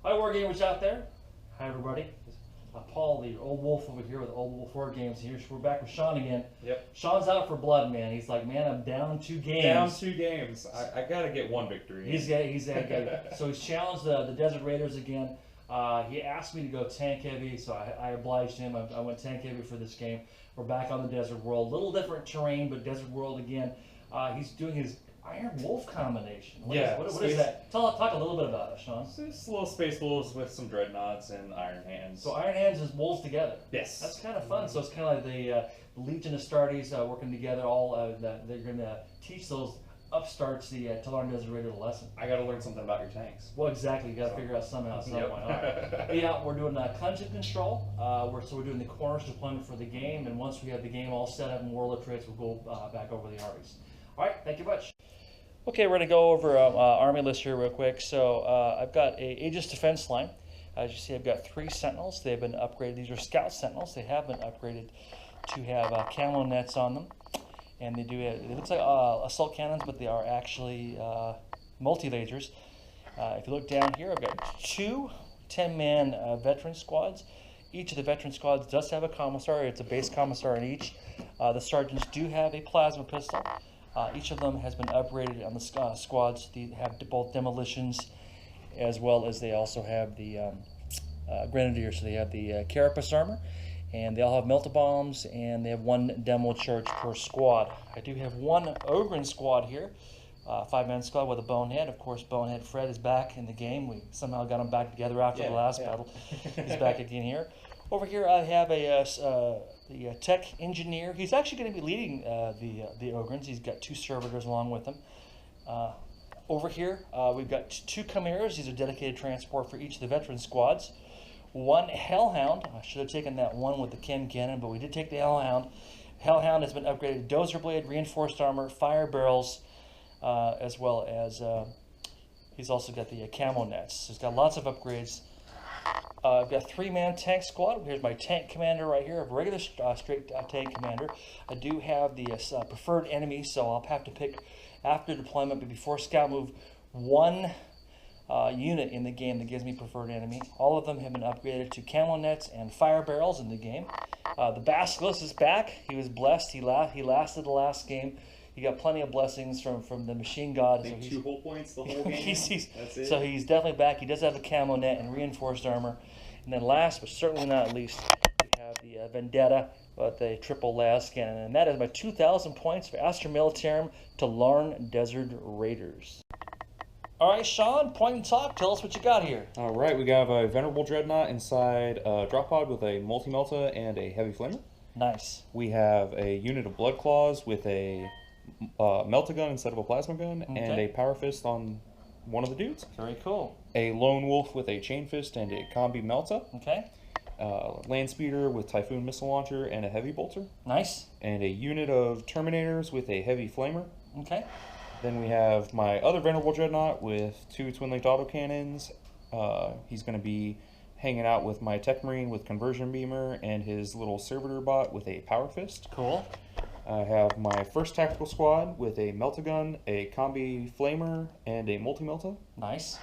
Hi, War Gamers out there. Hi, everybody. Paul, the old wolf over here with Old Wolf War Games here. We're back with Sean again. Yep. Sean's out for blood, man. He's like, man, I'm down 2 games. Down 2 games. I gotta get 1 victory. He's so he's challenged the Desert Raiders again. He asked me to go tank heavy, so I obliged him. I went tank heavy for this game. We're back on the Desert World. Little different terrain, but Desert World again. He's doing his Iron Wolf combination. What is that? Talk a little bit about it, Sean. It's little space wolves with some dreadnoughts and iron hands. So iron hands is wolves together. Yes. That's kind of fun. So it's kind of like the Legion of Astartes working together. They're going to teach those upstarts the Tallarn Desert Raiders a lesson. I got to learn something about your tanks. Well, exactly. You got to figure out somehow. Yep. All right. Yeah, we're doing cleansing control. We're doing the corners deployment for the game, and once we have the game all set up in World of Trades, we'll go back over the armies. All right. Thank you much. Okay, we're going to go over army list here real quick. So I've got a Aegis defense line. As you see, I've got 3 sentinels. They've been upgraded. These are scout sentinels. They have been upgraded to have camo nets on them. And they do have, it looks like assault cannons, but they are actually multi-lasers. If you look down here, I've got 2 10-man veteran squads. Each of the veteran squads does have a commissary. It's a base commissary in each. The sergeants do have a plasma pistol. Each of them has been upgraded on the squads. They have both demolitions, as well as they also have the grenadiers. So they have the carapace armor, and they all have melta bombs, and they have 1 demo charge per squad. I do have 1 Ogren squad here, 5-man squad with a Bonehead. Of course, Bonehead Fred is back in the game. We somehow got him back together after the last battle. He's back again here. Over here, I have the tech engineer. He's actually going to be leading the Ogrens. He's got 2 servitors along with him. Over here, we've got 2 Chimeras. These are dedicated transport for each of the veteran squads. 1 Hellhound. I should have taken that one with the Chem Cannon, but we did take the Hellhound. Hellhound has been upgraded to Dozer Blade, reinforced armor, fire barrels, as well as he's also got the camo nets. So he's got lots of upgrades. I've got 3-man tank squad. Here's my tank commander right here, a regular straight tank commander. I do have the preferred enemy, so I'll have to pick after deployment, but before scout move, 1 unit in the game that gives me preferred enemy. All of them have been upgraded to camo nets and fire barrels in the game. The Basilisk is back. He was blessed. He lasted the last game. He got plenty of blessings from the machine god. I think 2 whole points the whole game. That's it. So he's definitely back. He does have a camo net and reinforced armor. And then last, but certainly not least, we have the Vendetta with a triple las cannon. And that is my 2,000 points for Astra Militarum Tallarn Desert Raiders. All right, Sean, point and talk. Tell us what you got here. All right, we got a Venerable Dreadnought inside a drop pod with a multi-melta and a heavy flamer. Nice. We have a unit of Blood Claws with a melta gun instead of a plasma gun, and a power fist on one of the dudes. Very cool. A lone wolf with a chain fist and a combi melta. Okay. Land speeder with typhoon missile launcher and a heavy bolter. Nice. And a unit of terminators with a heavy flamer. Okay. Then we have my other Venerable Dreadnought with 2 twin-linked autocannons. He's going to be hanging out with my Tech Marine with conversion beamer and his little servitor bot with a power fist. Cool. I have my 1st tactical squad with a melta gun, a combi flamer, and a multi-melta. Nice.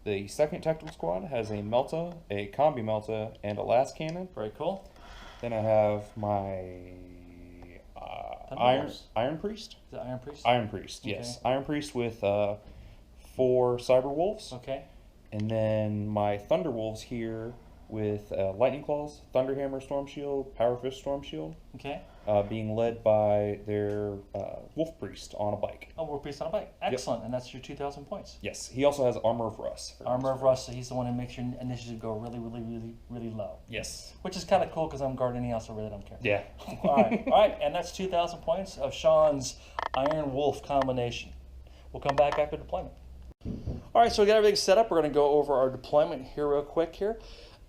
The 2nd tactical squad has a melta, a combi melta, and a las cannon. Very cool. Then I have my Iron Priest. Is it Iron Priest? Iron Priest, yes. Iron Priest with 4 Cyber Wolves. Okay. And then my Thunder Wolves here with Lightning Claws, Thunderhammer Storm Shield, Power Fist Storm Shield. Okay. Being led by their Wolf Priest on a bike. Oh, Wolf Priest on a bike. Excellent. Yep. And that's your 2,000 points. Yes. He also has Armor of Rust. Armor of Rust, so he's the one who makes your initiative go really, really, really, really low. Yes. Which is kind of cool because I'm guarding anything else, so I really don't care. Yeah. All right. All right. And that's 2,000 points of Sean's Iron Wolf combination. We'll come back after deployment. All right. So we got everything set up. We're going to go over our deployment here real quick here.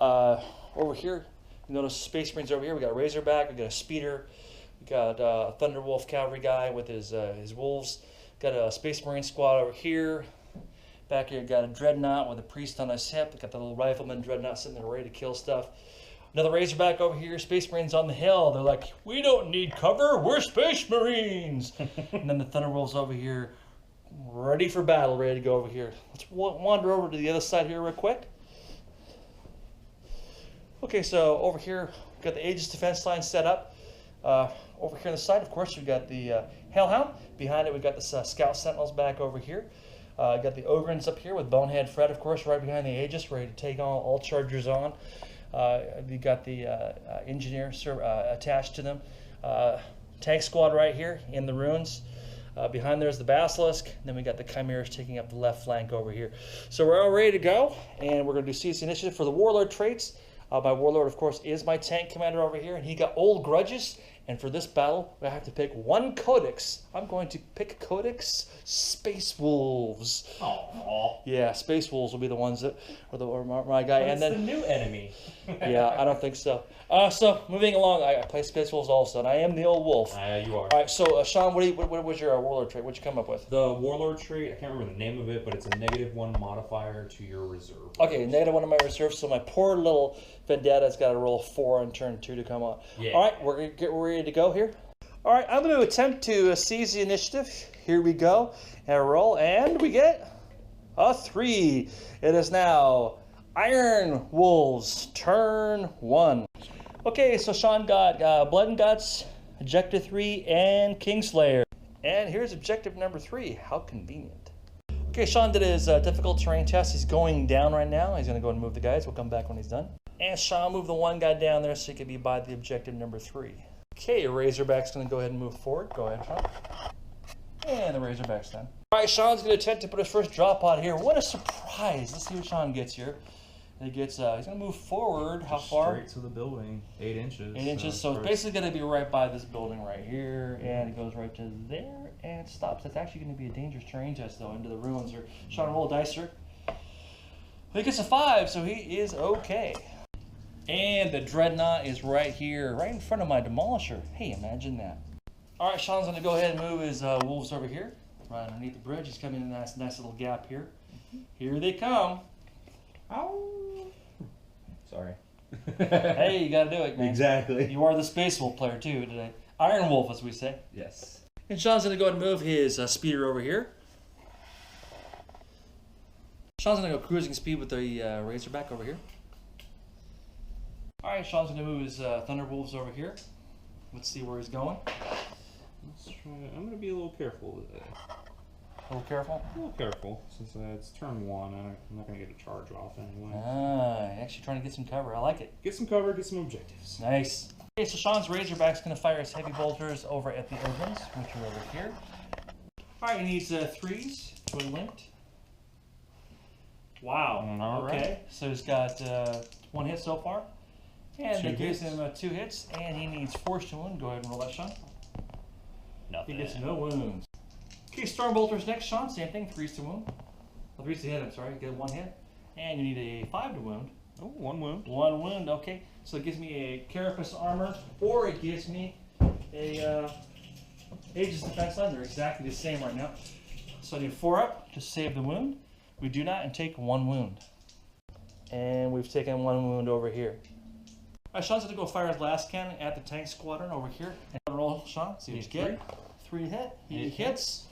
Over here, you notice Space Marines over here. We got a Razorback. We got a Speeder. We got a Thunderwolf cavalry guy with his wolves. Got a Space Marine squad over here. Back here, got a Dreadnought with a priest on his hip. Got the little Rifleman Dreadnought sitting there ready to kill stuff. Another Razorback over here. Space Marines on the hill. They're like, we don't need cover. We're Space Marines. And then the Thunderwolves over here, ready for battle, ready to go over here. Let's wander over to the other side here real quick. Okay, so over here, we've got the Aegis defense line set up. Over here on the side, of course, we've got the Hellhound. Behind it, we've got the Scout Sentinels back over here. Got the Ogrins up here with Bonehead Fred, of course, right behind the Aegis, ready to take on all chargers on. We got the Engineer attached to them. Tank Squad right here in the ruins. Behind there's the Basilisk. Then we got the Chimeras taking up the left flank over here. So we're all ready to go, and we're going to do CC Initiative for the Warlord traits. My Warlord, of course, is my tank commander over here, and he got old grudges. And for this battle, I have to pick one Codex. I'm going to pick Codex Space Wolves. Oh, yeah, Space Wolves will be the ones that are my guy. and and then then the new enemy. yeah, I don't think so. So moving along, I play Space Wolves also, and I am the old wolf. You are. All right, so Sean, what was your Warlord trait? What'd you come up with? The Warlord trait, I can't remember the name of it, but it's a -1 modifier to your reserve. Okay, -1 of my reserve, so my poor little Vendetta's got to roll 4 on turn 2 to come on. Yeah. All right, we're going to get ready to go here. All right, I'm going to attempt to seize the initiative. Here we go, and I roll, and we get a 3. It is now Iron Wolves, turn 1. Okay, so Sean got Blood and Guts, Objective 3, and Kingslayer. And here's Objective number 3. How convenient. Okay, Sean did his difficult terrain test. He's going down right now. He's going to go and move the guys. We'll come back when he's done. And Sean moved the one guy down there so he could be by the Objective number 3. Okay, Razorback's going to go ahead and move forward. Go ahead, Sean. And the Razorback's done. All right, Sean's going to attempt to put his first drop pod here. What a surprise. Let's see what Sean gets here. He gets, he's going to move forward. How far? Straight to the building, 8 inches. 8 inches, so it's basically going to be right by this building right here, and it goes right to there, and it stops. That's actually going to be a dangerous terrain test, though, into the ruins. Or Sean, roll a dice, sir. He gets a 5, so he is okay. And the Dreadnought is right here, right in front of my Demolisher. Hey, imagine that. All right, Sean's going to go ahead and move his wolves over here, right underneath the bridge. He's coming in a nice little gap here. Here they come. Ow. Sorry. Hey, you got to do it, man. Exactly. You are the Space Wolf player, too, today. Iron Wolf, as we say. Yes. And Sean's going to go ahead and move his speeder over here. Sean's going to go cruising speed with the Razorback over here. Alright, Sean's going to move his Thunderwolves over here. Let's see where he's going. Let's try. I'm going to be a little careful today. A little careful. A little careful, since it's turn 1. I'm not going to get a charge off anyway. Actually trying to get some cover. I like it. Get some cover, get some objectives. Nice. Okay, so Sean's Razorback's going to fire his heavy bolters over at the Ogrins, which are over here. Alright, he needs 3s to linked. Wow. All okay, right. so he's got 1 hit so far. And 2 that gives hits. him 2 hits, and he needs force to wound. Go ahead and roll that, Sean. Nothing. He gets no wounds. Okay, Stormbolter's next, Sean. Same thing, 3s to wound. Oh, 3s to hit, I'm sorry. Get 1 hit. And you need a 5 to wound. Oh, 1 wound. 1 wound, okay. So it gives me a Carapace armor, or it gives me a Aegis defense line. They're exactly the same right now. So I need 4 up to save the wound. We do not and take 1 wound. And we've taken 1 wound over here. Alright, Sean's going to go fire his last cannon at the tank squadron over here. And roll, Sean. See what you get. 3 hit. He hits.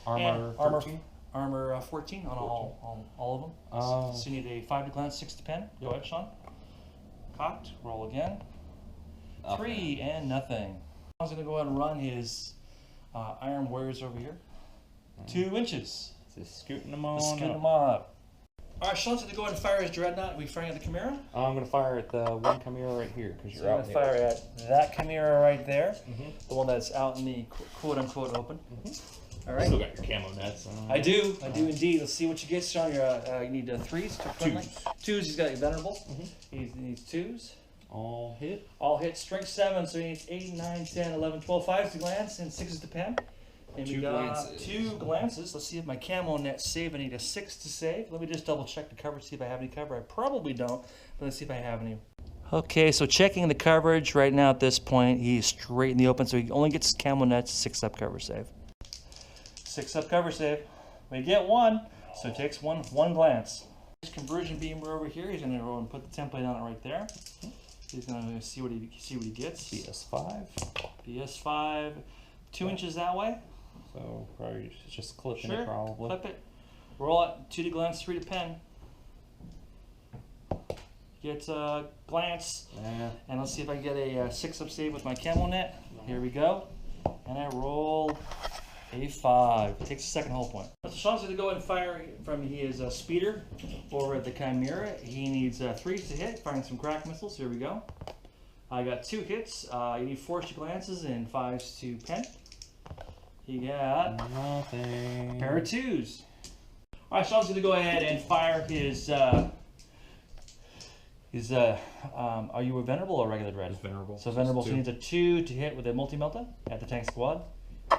Armor And 13. Armor 14 on all of them. So you need a 5 to glance, 6 to pen. Go ahead, Sean. Cocked. Roll again. 3 and nothing. Sean's going to go ahead and run his Iron Warriors over here. 2 inches. Just scooting them on. Scoot them up. Alright, Sean's going to go ahead and fire his Dreadnought. Are we firing at the Chimera? I'm going to fire at the one Chimera right here, because So you're I'm out going to fire at that Chimera right there. Mm-hmm. The one that's out in the quote-unquote open. Mm-hmm. Alright. Still got your camo nets. I do indeed. Let's see what you get, Sean. You need 3s to friendly. 2s, he's got a Venerable. Mm-hmm. He needs 2s. All hit. All hit, strength 7, so he needs 8, 9, 10, 11, 12, 5s to glance, and 6s to pen. And we 2 got glances. 2 glances. Let's see if my camo net save. I need a 6 to save. Let me just double check the coverage, see if I have any cover. I probably don't, but let's see if I have any. Okay, so checking the coverage right now at this point, he's straight in the open, so he only gets camo nets, 6 up cover save. 6 up cover save. We get 1, so it takes one glance. Conversion beamer over here. He's going to go and put the template on it right there. He's going to see what he gets. BS5. BS5, 2 inches that way. So probably just clipping Sure. it probably. Clip it. Roll it. 2 to glance, 3 to pen. Get a glance. Yeah. And let's see if I can get a 6-up save with my camo net. Here we go. And I rolled a 5. It takes a second hull point. So Sean's going to go and fire from his speeder over at the Chimera. He needs 3s to hit, firing some crack missiles. Here we go. I got 2 hits. You need 4s to glances and 5s to pen. He got nothing. Pair of 2s. All right, Sean's going to go ahead and fire his. Are you a venerable or regular dread? It's venerable. So venerable, so he needs a 2 to hit with a multi-melta at the tank squad.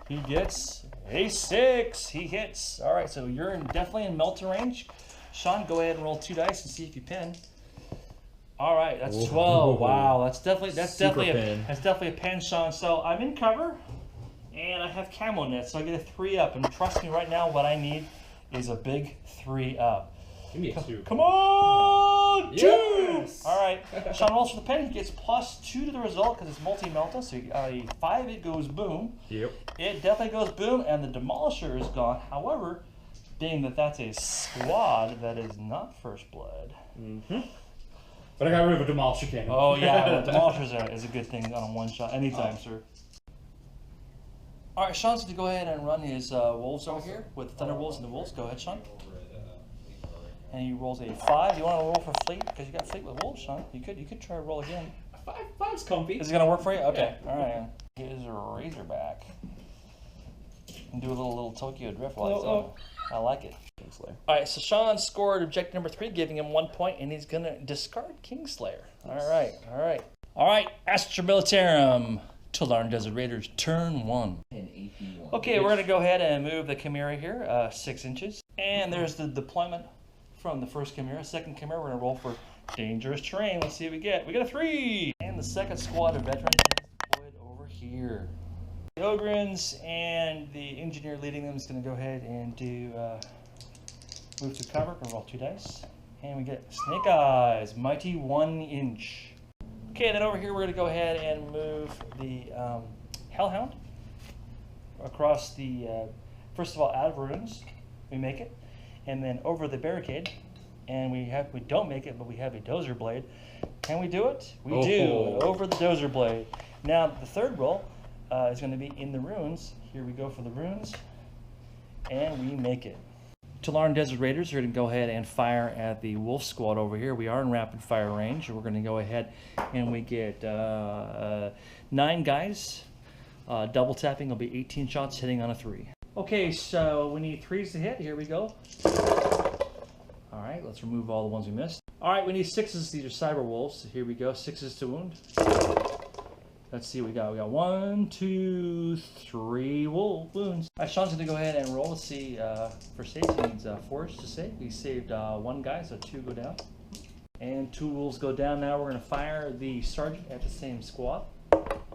He gets a 6. He hits. All right, so you're definitely in melta range. Sean, go ahead and roll 2 dice and see if you pin. All right, that's 12. Wow, that's definitely a pin, Sean. So I'm in cover, and I have camo net, so I get a 3-up. And trust me, right now, what I need is a big 3-up. Give me a 2. Come on, 2! Yes! All right, Sean rolls for the pen. He gets +2 to the result because it's multi-melta. So a 5, it goes boom. Yep. It definitely goes boom, and the Demolisher is gone. However, being that that's a squad, that is not First Blood. Mm-hmm. But I got rid of a Demolisher cannon. Oh yeah, the Demolisher is a good thing on a one-shot anytime, sir. All right, Sean's going to go ahead and run his wolves over here with Thunder Wolves and the Wolves. Go ahead, Sean. And he rolls a 5. You want to roll for Fleet because you got Fleet with Wolves, Sean. You could try to roll again. 5's comfy. Is it gonna work for you? Okay. Yeah. All right. Here's a Razorback. And do a little Tokyo drift while he's on. I like it. Kingslayer. All right. So Sean scored objective number 3, giving him 1 point, and he's gonna discard Kingslayer. All right. All right. All right. Astra Militarum. Tallarn Desert Raiders. Turn 1. Okay, we're gonna go ahead and move the Chimera here 6 inches, and there's the deployment from the first Chimera. Second Chimera, we're going to roll for dangerous terrain. Let's see what we get. We got a 3! And the second squad of veterans is deployed over here. The Ogrins and the engineer leading them is going to go ahead and do move to cover. We're going to roll 2 dice. And we get Snake Eyes, mighty 1 inch. Okay, then over here we're going to go ahead and move the Hellhound across the, first of all, out of ruins. We make it. And then over the barricade, and we don't make it, but we have a dozer blade. Can we do it? We do, over the dozer blade. Now the third roll is going to be in the ruins. Here we go for the ruins, and we make it. Tallarn Desert Raiders are going to go ahead and fire at the Wolf Squad over here. We are in rapid fire range. We're going to go ahead and we get 9 guys. Double tapping will be 18 shots hitting on a 3. Okay, so we need 3s to hit. Here we go. All right, let's remove all the ones we missed. All right, we need 6s. These are Cyber Wolves. Here we go. 6s to wound. Let's see what we got. We got 1, 2, 3 wounds. All right, Sean's going to go ahead and roll to see for save. He needs 4s to save. We saved 1 guy, so 2 go down. And 2 wolves go down. Now we're going to fire the sergeant at the same squad.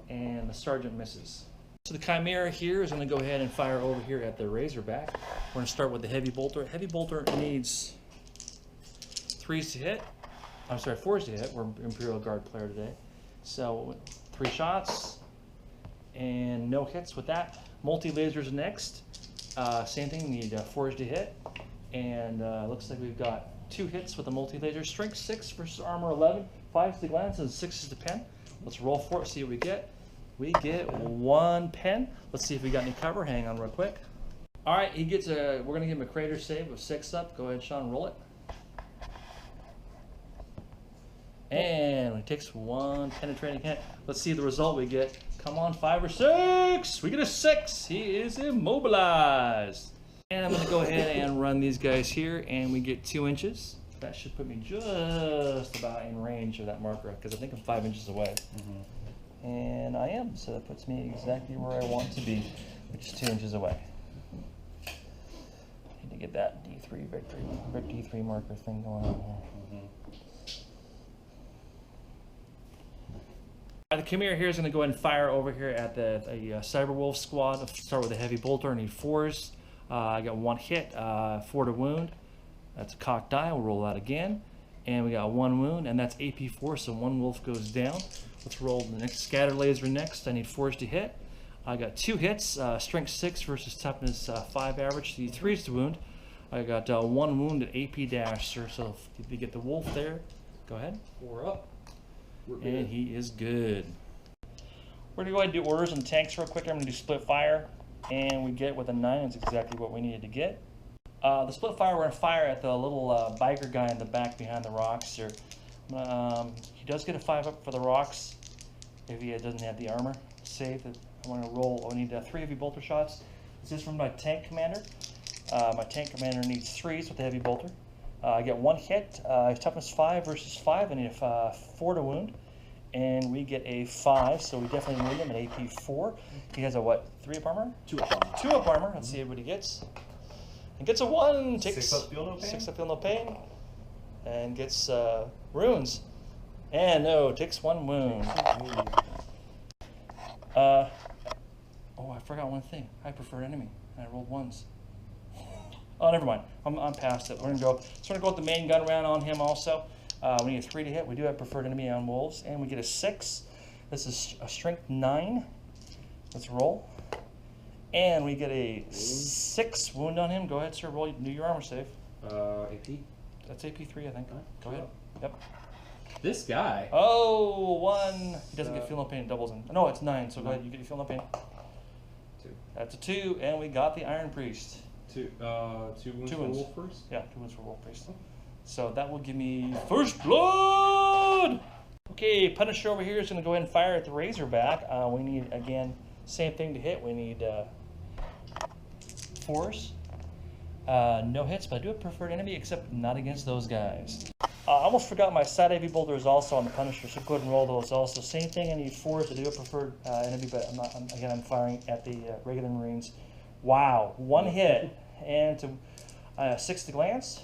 And the sergeant misses. So the Chimera here is going to go ahead and fire over here at the Razorback. We're going to start with the Heavy Bolter. Heavy Bolter needs 3s to hit. I'm sorry, 4s to hit. We're Imperial Guard player today. So 3 shots and no hits with that. Multi-lasers next. Same thing, we need 4s to hit. And looks like we've got 2 hits with the multi-laser. Strength 6 versus armor 11. 5s to glance and 6s to pen. Let's roll for it, see what we get. We get 1 pen. Let's see if we got any cover. Hang on real quick. All right, he gets we're going to give him a crater save of 6 up. Go ahead, Sean, roll it. And he takes 1 penetrating hit. Let's see the result we get. Come on, 5 or 6. We get a 6. He is immobilized. And I'm going to go ahead and run these guys here, and we get 2 inches. That should put me just about in range of that marker, because I think I'm 5 inches away. Mm-hmm. And I am, so that puts me exactly where I want to be, which is 2 inches away. Need to get that D3 victory D3 marker thing going on here. Mm-hmm. The Chimera here is going to go ahead and fire over here at the Cyberwolf squad. Let's start with a Heavy Bolter. I need 4s. I got 1 hit, 4 to wound. That's a cocked die. We'll roll that again. And we got 1 wound, and that's AP4, so 1 wolf goes down. Let's roll the next Scatter Laser next. I need 4s to hit. I got 2 hits, strength 6 versus toughness 5 average. The 3s to wound. I got 1 wound at AP dash, sir. So if you get the wolf there, Go ahead. 4 up. We're And good. he is good. We're gonna go ahead and do orders and tanks real quick. I'm gonna do split fire, and we get with a 9. It's exactly what we needed to get. The split fire, we're gonna fire at the little biker guy in the back behind the rocks here. He does get a 5 up for the rocks if he doesn't have the armor. Save that. I'm gonna roll. I need 3 heavy bolter shots. This is from my tank commander. My tank commander needs 3s with the heavy bolter. I get 1 hit. His toughness 5 versus 5. I need a 4 to wound. And we get a 5, so we definitely wound him at AP 4. He has a what? 3 up armor? 2 up armor. 2 up armor. Let's see what he gets. He gets a 1. Takes 6 up, feel no pain. 6 up, feel no pain. And gets runes. And no, takes 1 wound. Oh, I forgot one thing. I prefer enemy. And I rolled 1s. Oh, never mind. I'm past it. We're gonna go. So we're gonna go with the main gun round on him also. We need a 3 to hit. We do have preferred enemy on wolves, and we get a 6. This is a strength 9. Let's roll. And we get a 6 wound on him. Go ahead, sir. Roll. Do your armor save. AP. That's AP3, I think. Go ahead. Yep. This guy. Oh, 1. He doesn't get feel no pain. It doubles in. No, it's 9. So go ahead. You get feel no pain. 2. That's a 2, and we got the Iron Priest. 2 wounds 2 for wounds. wolf first. Yeah, 2 wounds for wolf priest. So that will give me first blood. Okay, Punisher over here is going to go ahead and fire at the Razorback. We need, again, same thing to hit. We need 4s. No hits, but I do have preferred enemy, except not against those guys. I almost forgot my side heavy bolter is also on the Punisher, so go ahead and roll those also. Same thing, I need 4s to do a preferred enemy, but I'm firing at the regular Marines. Wow, 1 hit, and to 6 to glance.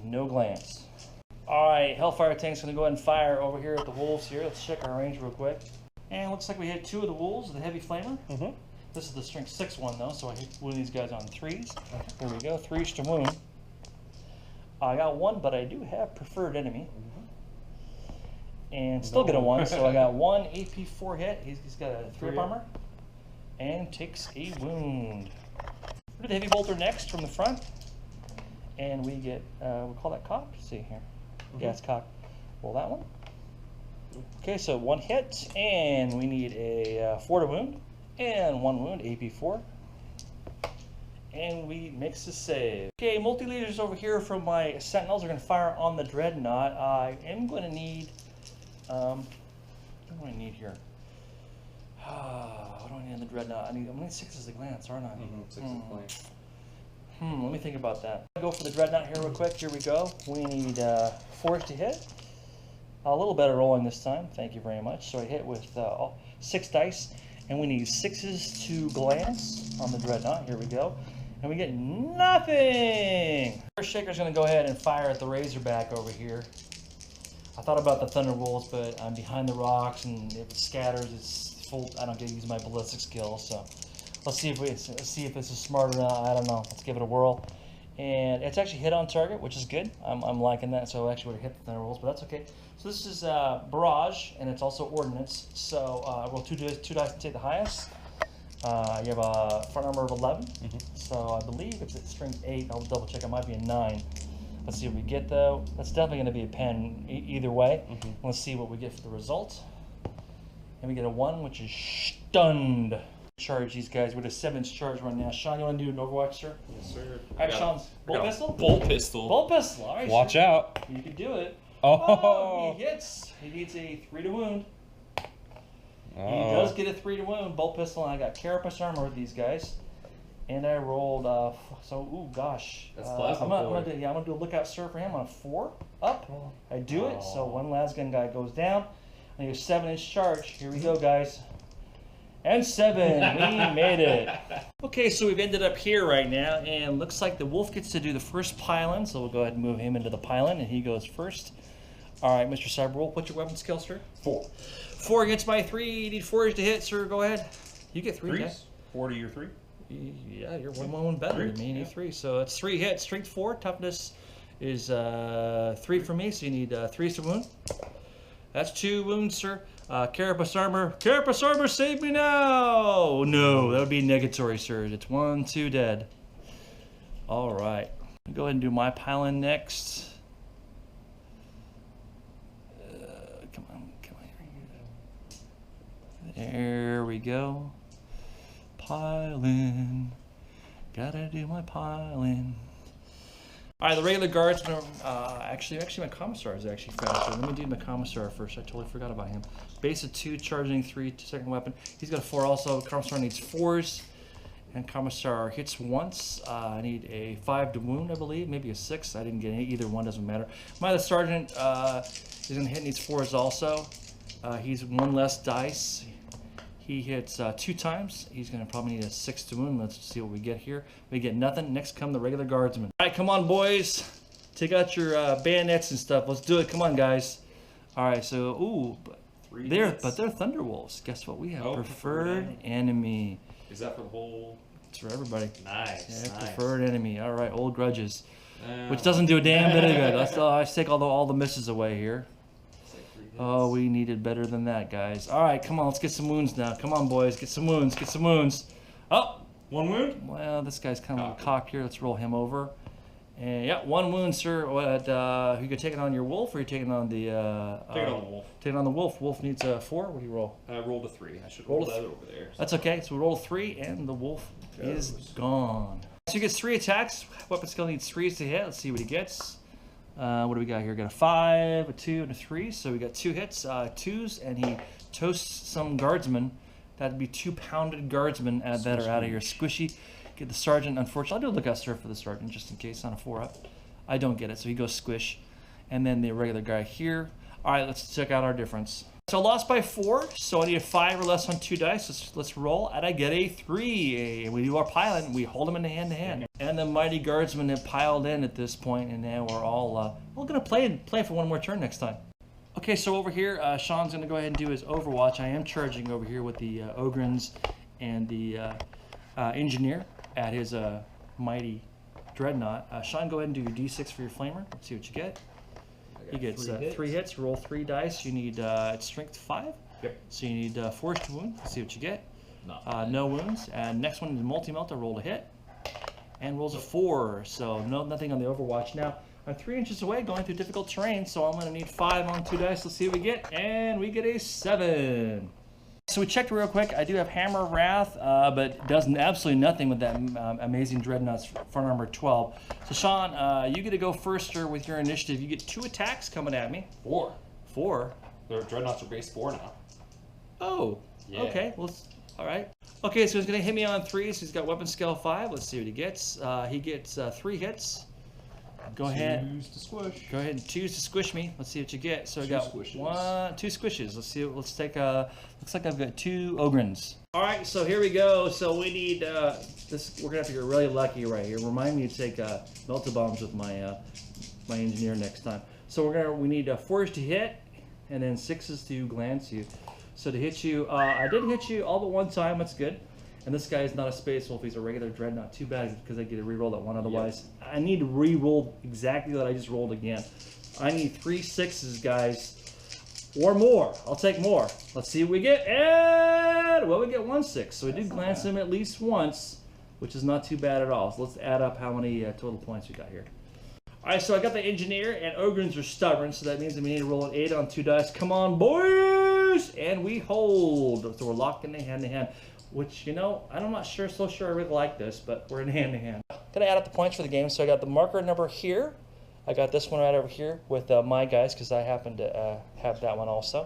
No glance. Alright, Hellfire Tank's going to go ahead and fire over here at the wolves here. Let's check our range real quick. And looks like we hit 2 of the wolves, the heavy flamer. This is the strength 6 one though, so I hit one of these guys on 3s. There we go, 3s to wound. I got 1, but I do have preferred enemy. And still get a 1, so I got 1 AP 4 hit. He's got a 3 up armor. And takes a wound. We'll do the heavy bolter next from the front. And we get, we'll call that cocked. Let's see here. Yeah, it's cocked. Roll that one. Okay, so 1 hit, and we need a 4 to wound, and 1 wound, AP 4. And we mix the save. Okay, multi-leaders over here from my Sentinels are going to fire on the Dreadnought. I am going to need, what do I need here? What do I need on the Dreadnought? I'm going to need 6 as a glance, aren't I? 6 as a glance. Let me think about that. I'll go for the Dreadnought here real quick. Here we go. We need 4s to hit. A little better rolling this time. Thank you very much. So I hit with 6 dice, and we need 6s to glance on the Dreadnought. Here we go. And we get nothing! First Shaker's going to go ahead and fire at the Razorback over here. I thought about the Thunderbolts, but I'm behind the rocks, and if it scatters, it's full. I don't get to use my ballistic skill, so let's see if this is smart or not. I don't know. Let's give it a whirl. And it's actually hit on target, which is good. I'm liking that, so I actually would have hit the Thunderbolts, but that's okay. So this is Barrage, and it's also Ordnance. So I roll 2 dice to take the highest. You have a front armor of 11, so I believe it's at strength 8. I'll double check. It might be a 9. Let's see what we get though. That's definitely going to be a pen either way. Let's see what we get for the result. And we get a 1, which is stunned. Charge these guys with a 7-inch charge right now. Sean, you want to do an Overwatch, sir? Yes, sir. All right, Sean. Bolt pistol? Bolt pistol. Bolt pistol. All right. Watch sure. out. You can do it. Oh. He hits. He needs a 3 to wound. He does get a 3 to wound. Bolt pistol, and I got Carapace armor with these guys. And I rolled, ooh, gosh. That's plasma I'm gonna do a lookout sir for him on a 4 up. I do it, so 1 lasgun guy goes down. I need a 7-inch charge. Here we go, guys. And 7, we made it. Okay, so we've ended up here right now, and looks like the wolf gets to do the first pylon, so we'll go ahead and move him into the pylon, and he goes first. All right, Mr. Cyberwolf, what's your weapon skill, sir? 4. 4 against my 3. You need 4s to hit, sir. Go ahead. You get 3. 3s? 4 to your 3? Yeah, you're one better than me. You need 3. So it's 3 hits. Strength 4. Toughness is 3 for me, so you need 3s to wound. That's 2 wounds, sir. Carapace armor. Carapace armor, save me now! No, that would be negatory, sir. It's 1, 2 dead. All right. Go ahead and do my pylon next. we go. Piling. Gotta do my piling. All right, the regular guardsmen. Actually, my commissar is actually faster. Let me do my commissar first. I totally forgot about him. Base of 2, charging 3, second weapon. He's got a 4 also. Commissar needs 4s. And Commissar hits once. I need a 5 to wound, I believe. Maybe a 6. I didn't get any. Either one doesn't matter. My other sergeant is going to hit, needs 4s also. He's 1 less dice. He hits 2 times. He's going to probably need a 6 to wound. Let's see what we get here. We get nothing. Next come the regular guardsmen. All right, come on, boys. Take out your bayonets and stuff. Let's do it. Come on, guys. All right, so, ooh. They're Thunderwolves. Guess what we have? Preferred enemy. Is that for the whole? It's for everybody. Nice. Yeah, nice. Preferred enemy. All right, old grudges, which doesn't do a damn bit of good. Let's take all the misses away here. Oh, we needed better than that, guys. All right, come on, let's get some wounds now. Come on, boys, get some wounds. Get some wounds. Oh, 1 wound. Well, this guy's kind of a cock here. Let's roll him over. And yeah, 1 wound, sir. What? You gonna take it on your wolf, or you taking on the? Take it on the wolf. Take it on the wolf. Wolf needs a 4. What do you roll? I rolled a 3. I should roll that over there. That's okay. So we roll a 3, and the wolf is gone. So he gets 3 attacks. Weapon skill needs 3s to hit. Let's see what he gets. What do we got here? Got a 5, a 2, and a 3. So we got 2 hits, 2s, and he toasts some guardsmen. That'd be 2 pounded guardsmen that are out of here. Squishy. Get the sergeant. Unfortunately, I'll do a lookout sir for the sergeant just in case on a 4-up. I don't get it, so he goes squish. And then the regular guy here. All right, let's check out our difference. So I lost by 4, so I need a 5 or less on 2 dice. Let's roll, and I get a 3. And we do our piling. We hold them in the hand-to-hand. And the mighty guardsmen have piled in at this point, and now we're all going to play for 1 more turn next time. Okay, so over here, Sean's going to go ahead and do his Overwatch. I am charging over here with the Ogrins and the Engineer at his mighty Dreadnought. Sean, go ahead and do your D6 for your Flamer. Let's see what you get. He gets 3 hits. Roll 3 dice. You need strength 5. Yep. So you need 4s to wound. Let's see what you get. No wounds. And next one is multi-melter. Roll a hit. And rolls a 4. So nothing on the Overwatch. Now, I'm 3 inches away going through difficult terrain, so I'm going to need 5 on 2 dice. Let's see what we get. And we get a 7. So we checked real quick. I do have Hammer of Wrath, but it does absolutely nothing with that amazing Dreadnought's front armor 12. So Sean, you get to go first, sir, with your initiative. You get 2 attacks coming at me. 4. 4? Their Dreadnoughts are base 4 now. Oh, yeah. Okay. Well, all right. Okay, so he's going to hit me on 3s. He's got weapon skill 5. Let's see what he gets. He gets 3 hits. Go ahead. Choose to squish. Go ahead and choose to squish me. Let's see what you get. So I got 2 squishes. Let's see. Let's take looks like I've got 2 Ogrins. All right, so here we go. So we need this. We're gonna have to get really lucky right here. Remind me to take melted bombs with my my engineer next time. So we need 4s to hit, and then 6s to glance you. So to hit you, I did hit you all but 1 time. That's good. And this guy is not a Space Wolf, he's a regular Dreadnought. Too bad because I get to reroll that 1 otherwise. Yep. I need to re-roll exactly what I just rolled again. I need 3 6s, guys. Or more. I'll take more. Let's see what we get. And, well, we get 1 6. So we did glance him at least once, which is not too bad at all. So let's add up how many total points we got here. All right, so I got the Engineer, and Ogrins are stubborn, so that means that we need to roll an 8 on 2 dice. Come on, boys! And we hold. So we're locked in the hand-to-hand. Which, you know, I'm not so sure I really like this, but we're in hand-to-hand. Gonna add up the points for the game, so I got the marker number here. I got this one right over here with my guys, because I happen to have that one also.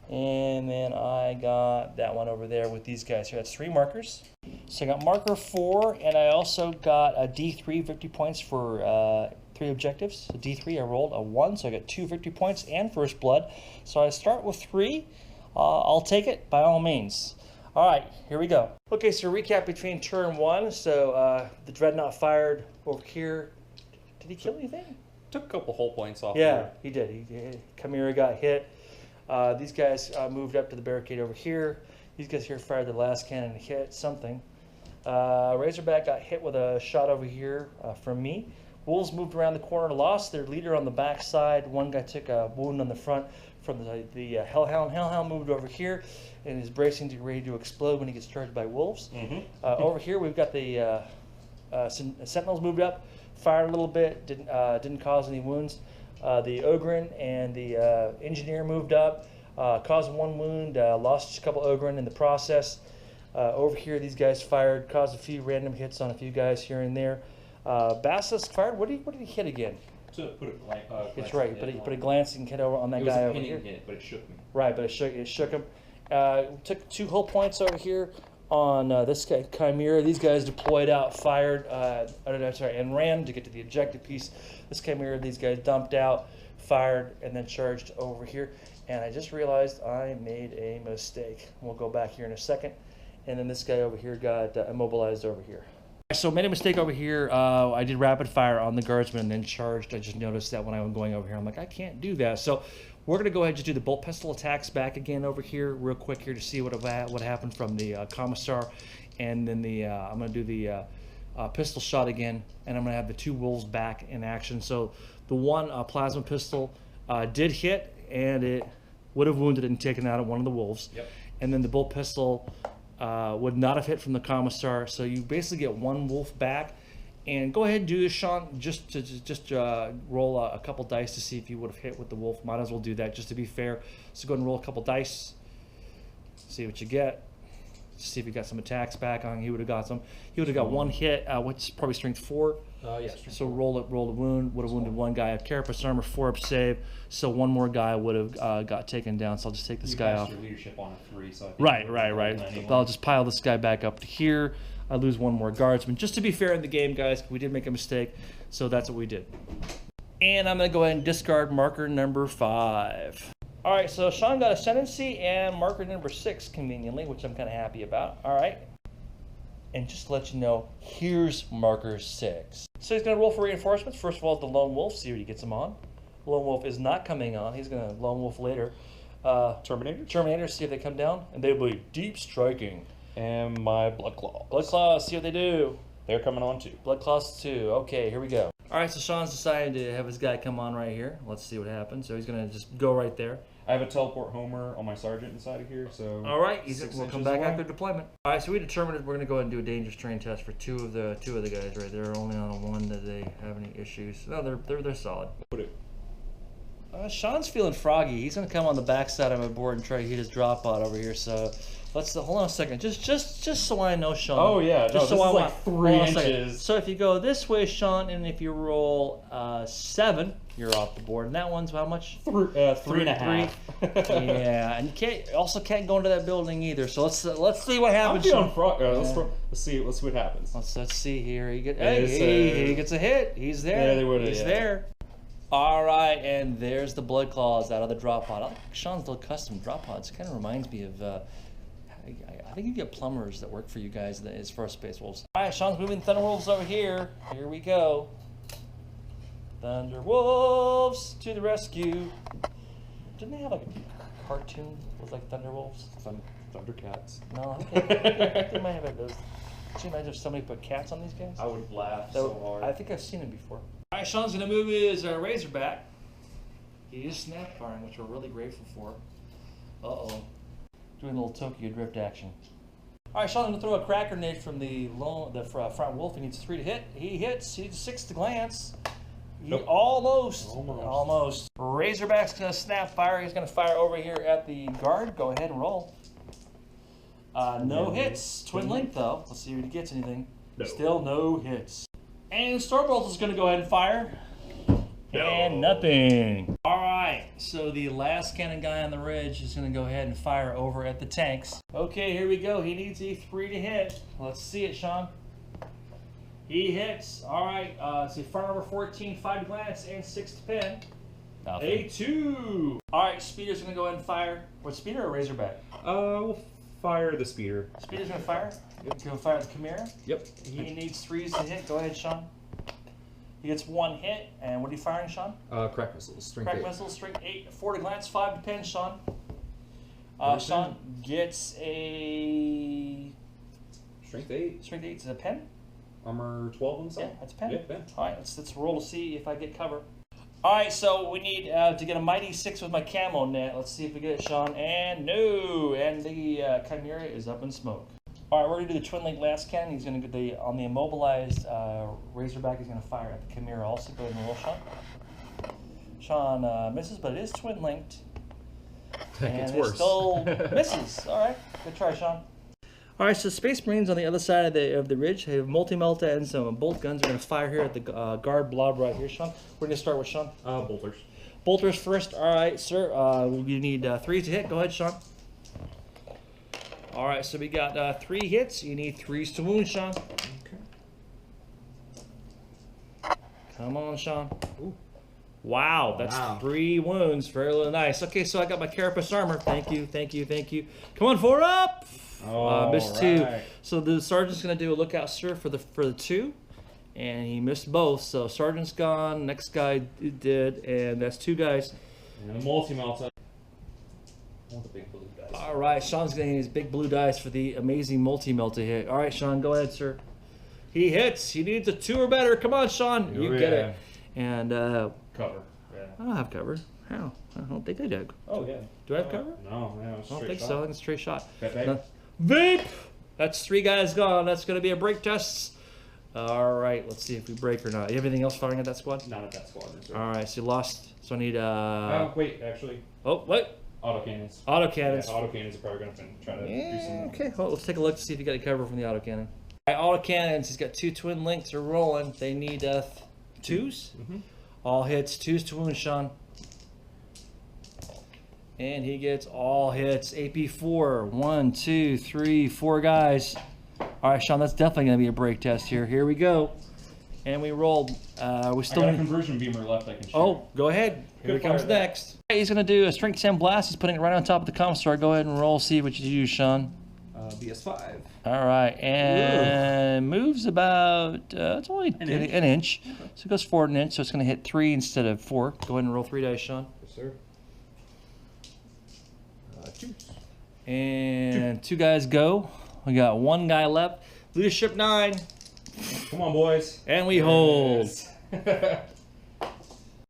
And then I got that one over there with these guys here. That's 3 markers. So I got marker 4, and I also got a D3 victory points for 3 objectives. So D3, I rolled a 1, so I got 2 victory points and first blood. So I start with 3. I'll take it by all means. All right, here we go. Okay, so recap between turn 1. So the Dreadnought fired over here. Did he kill anything? Took a couple hull points off. Yeah, he did. Chimera got hit. These guys moved up to the barricade over here. These guys here fired the last cannon and hit something. Razorback got hit with a shot over here from me. Wolves moved around the corner, lost their leader on the back side. 1 guy took a wound on the front from the Hellhound. Hellhound moved over here and is bracing to ready to explode when he gets charged by wolves. Over here we've got the Sentinels moved up, fired a little bit, didn't cause any wounds. The Ogren and the Engineer moved up. Caused 1 wound, lost a couple Ogren in the process. Over here, these guys fired, caused a few random hits on a few guys here and there. Basilisk fired. What did he hit again? To put it like, It's right. Put a glancing hit over on that guy over here. It was a pinning hit, but it shook me. Right, but it shook him. Took 2 hull points over here on this guy Chimera. These guys deployed out, fired, and ran to get to the objective piece. This Chimera, these guys dumped out, fired, and then charged over here. And I just realized I made a mistake. We'll go back here in a second. And then this guy over here got immobilized over here. So made a mistake over here. I did rapid fire on the guardsman and then charged. I just noticed that when I was going over here. I'm like, I can't do that. So we're going to go ahead and just do the bolt pistol attacks back again over here real quick here to see what happened from the commissar. And then I'm going to do the pistol shot again. And I'm going to have the 2 wolves back in action. So the one plasma pistol did hit, and it would have wounded and taken out one of the wolves. Yep. And then the bolt pistol would not have hit from the commissar, so you basically get 1 wolf back. And go ahead and do this, Sean, just roll a couple dice to see if you would have hit with the wolf. Might as well do that just to be fair. So go ahead and roll a couple dice, see what you get. See if you got some attacks back on. He would have got some. He would have got 1 hit, which is probably strength 4. Yes. So roll a wound. Would have wounded 1 guy. A carapace armor, 4-up save. So 1 more guy would have got taken down. So I'll just take this guy off. Your leadership on a 3, so I think Right. Anyway. I'll just pile this guy back up to here. I lose 1 more guardsman. Just to be fair in the game, guys, we did make a mistake. So that's what we did. And I'm going to go ahead and discard marker number 5. All right, so Sean got ascendancy and marker number 6 conveniently, which I'm kind of happy about. All right. And just to let you know, here's marker 6. So he's going to roll for reinforcements. First of all, the Lone Wolf, see what he gets him on. Lone Wolf is not coming on. He's going to Lone Wolf later. Terminator, see if they come down. And they'll be deep striking. And my Blood Claws. Blood Claws, see what they do. They're coming on too. Blood Claws 2. Okay, here we go. All right, so Sean's decided to have his guy come on right here. Let's see what happens. So he's going to just go right there. I have a teleport homer on my sergeant inside of here, so... All right, we'll 6 come inches back away. after deployment. All right, so we determined we're going to go ahead and do a dangerous terrain test for two of the guys right there. Only on one that they have any issues. No, they're solid. Put it. Sean's feeling froggy. He's going to come on the backside of my board and try to hit his drop pod over here. So let's hold on a second. Just so I know, Sean. Oh yeah, just no, so this I is like 3 inches. So if you go this way, Sean, and if you roll 7, you're off the board. And that one's how much? 3.5. Yeah, and you can't go into that building either. So let's see what happens. I'm feeling froggy. Let's see what happens. Let's see here. He gets a hit. He's there. Yeah, they would have. He's there. All right, and there's the Blood Claws out of the drop pod. I like Sean's little custom drop pods. It kind of reminds me of, I think you get plumbers that work for you guys as far as Space Wolves. All right, Sean's moving Thunder Wolves over here. Here we go. Thunder Wolves to the rescue. Didn't they have like a cartoon with like Thunder Wolves? Thundercats. No, I think they might have had those. Could you imagine if somebody put cats on these guys? I would laugh so hard. I think I've seen it before. All right, Sean's going to move his Razorback. He is snap firing, which we're really grateful for. Uh-oh. Doing a little Tokyo Drift action. All right, Sean's going to throw a crack grenade from the front wolf. He needs 3 to hit. He hits. He needs 6 to glance. Nope. Almost. Razorback's going to snap fire. He's going to fire over here at the guard. Go ahead and roll. No hits. Twin link, though. Let's see if he gets anything. No. Still no hits. And Starbolt is going to go ahead and fire. And nothing. All right, so the last cannon guy on the ridge is going to go ahead and fire over at the tanks. Okay, here we go. He needs a 3 to hit. Let's see it, Sean. He hits. All right, let's see, front number 14, 5 to glance, and 6 to pin. Nothing. A 2. All right, Speeder's going to go ahead and fire. What, Speeder or Razorback? We'll fire the speeder. Speeder's going to fire? Yep. He's going to fire the Chimera? Yep. He needs 3s to hit. Go ahead, Sean. He gets 1 hit. And what are you firing, Sean? Crack missiles. Strength Crack 8. missiles, strength 8. 4 to glance, 5 to pin, Sean. Sean gets a... Strength 8. Strength 8 is a pin? Armor 12 on the side? Yeah, that's a pin. Yeah, pin. All right, let's roll to see if I get cover. All right, so we need to get a mighty 6 with my camo net. Let's see if we get it, Sean. And no, and the Chimera is up in smoke. All right, we're gonna do the twin link last cannon. He's gonna get on the immobilized Razorback. He's gonna fire at the Chimera also. Go ahead and roll, Sean. Sean misses, but it is twin linked. It's And it worse. still misses. All right, good try, Sean. All right, so Space Marines on the other side of the ridge have multi-melta and some bolt guns. We're going to fire here at the guard blob right here, Sean. We're going to start with Sean. Bolters. Bolters first. All right, sir. You need 3 to hit. Go ahead, Sean. All right, so we got 3 hits. You need 3s to wound, Sean. Okay. Come on, Sean. Ooh. Wow, that's Wow. 3 wounds. Very nice. Okay, so I got my carapace armor. Thank you, thank you, thank you. Come on, 4 up. Missed 2. So the sergeant's gonna do a lookout, sir, for the 2, and he missed both. So sergeant's gone. Next guy did, and that's 2 guys. And a multi-melta. I want the big blue dice. All right, Sean's gonna need his big blue dice for the amazing multi-melta hit. All right, Sean, go ahead, sir. He hits. He needs a 2 or better. Come on, Sean. You get it. And Cover. Yeah. I don't have cover. How? I don't think I do. Oh yeah. Do I have cover? No, I it's don't straight think shot. so. I think it's a straight shot. Okay. No. Vape! That's 3 guys gone. That's going to be a break test. All right, let's see if we break or not. You have anything else firing at that squad? Not at that squadron, sir. All right, so you lost. So I need wait, actually. Oh, what? Autocannons. Autocannons. Yeah, autocannons are probably going to try to do some... Okay, well, let's take a look to see if you got any cover from the autocannon. All right, autocannons. He's got 2 twin links are rolling. They need 2s. Mm-hmm. All hits. 2s to wound, Sean. And he gets all hits. AP4. 1, 2, 3, 4 guys. All right, Sean, that's definitely going to be a break test here. Here we go. And we rolled. We still I got a need... conversion beamer left I can shoot. Oh, go ahead. Here Good he comes fire there. next. He's going to do a strength 10 blast. He's putting it right on top of the commissar. Go ahead and roll. See what you use, Sean. BS5. All right, and moves about, it's only an inch. So it goes forward an inch, so it's going to hit 3 instead of 4. Go ahead and roll 3 dice, Sean. Yes, sir. 2. And 2 guys go. We got 1 guy left. Leadership 9. Come on, boys. And we hold. Yes.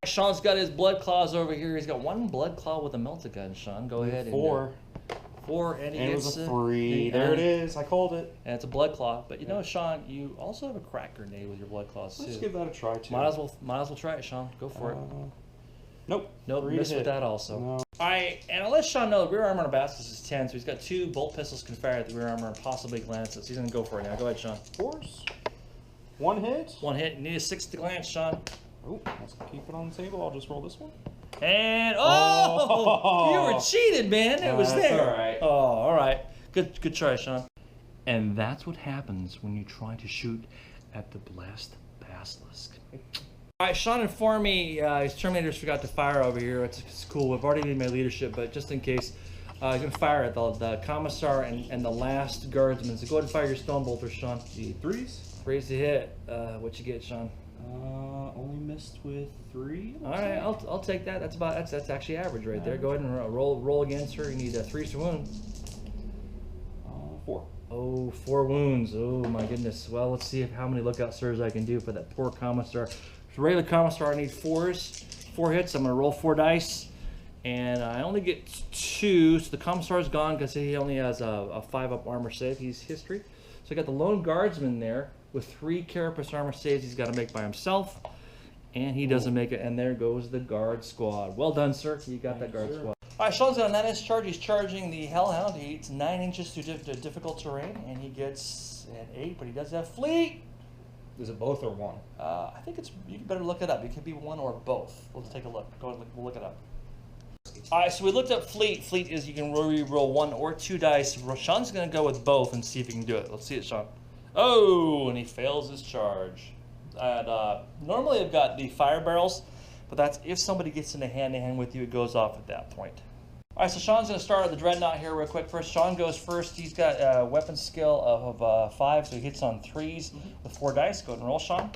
Sean's got his blood claws over here. He's got 1 blood claw with a melta gun, Sean. Go ahead. 4. 4, and he And it gets was a 3. There it is. I called it. And it's a blood claw. But you know, Sean, you also have a crack grenade with your blood claws, Let's too. give that a try, too. Might as well try it, Sean. Go for it. Nope. Nope, 3 to missed with hit. that also. No. Alright, and I'll let Sean know the rear armor on Baskus is 10, so he's got 2 bolt pistols can fire at the rear armor and possibly glance it. So he's going to go for it now. Go ahead, Sean. Force. 1 hit. 1 hit. You need a 6 to glance, Sean. Oh, let's keep it on the table. I'll just roll this one. And, oh! You were cheated, man. It was That's there. all right. Oh, alright. Good try, Sean. And that's what happens when you try to shoot at the blessed basilisk. Alright, Sean informed me his Terminators forgot to fire over here. It's cool. We've already made my leadership, but just in case, he's going to fire at the commissar and the last guardsman. So go ahead and fire your stone bolters, Sean. The 3s. 3's to hit. What you get, Sean? Only missed with 3. Alright, I'll take that. That's actually average right there. Go ahead and roll again, sir. You need 3s to wound. 4. Oh, 4 wounds. Oh my goodness. Well, let's see how many lookout sirs I can do for that poor commissar. For regular commissar, I need 4s. 4 hits. I'm gonna roll 4 dice, and I only get 2. So the commissar's gone because he only has a 5-up armor save. He's history. So I got the lone guardsman there with 3 carapace armor saves. He's got to make by himself, and he doesn't make it. And there goes the guard squad. Well done, sir. You got that guard squad. All right, Sean's got a 9-inch charge. He's charging the Hellhound. He eats 9 inches through difficult terrain, and he gets an 8, but he does have fleet. Is it both or 1? I think it's, you better look it up. It could be 1 or both. Let's take a look. Go ahead, we'll look it up. All right, so we looked up fleet. Fleet is you can re-roll 1 or 2 dice. Sean's going to go with both and see if he can do it. Let's see it, Sean. Oh, and he fails his charge. And normally I've got the fire barrels, but that's if somebody gets in a hand-to-hand with you, it goes off at that point. All right, so Sean's going to start at the Dreadnought here real quick. First, Sean goes first. He's got a weapon skill of 5, so he hits on 3s with 4 dice. Go ahead and roll, Sean.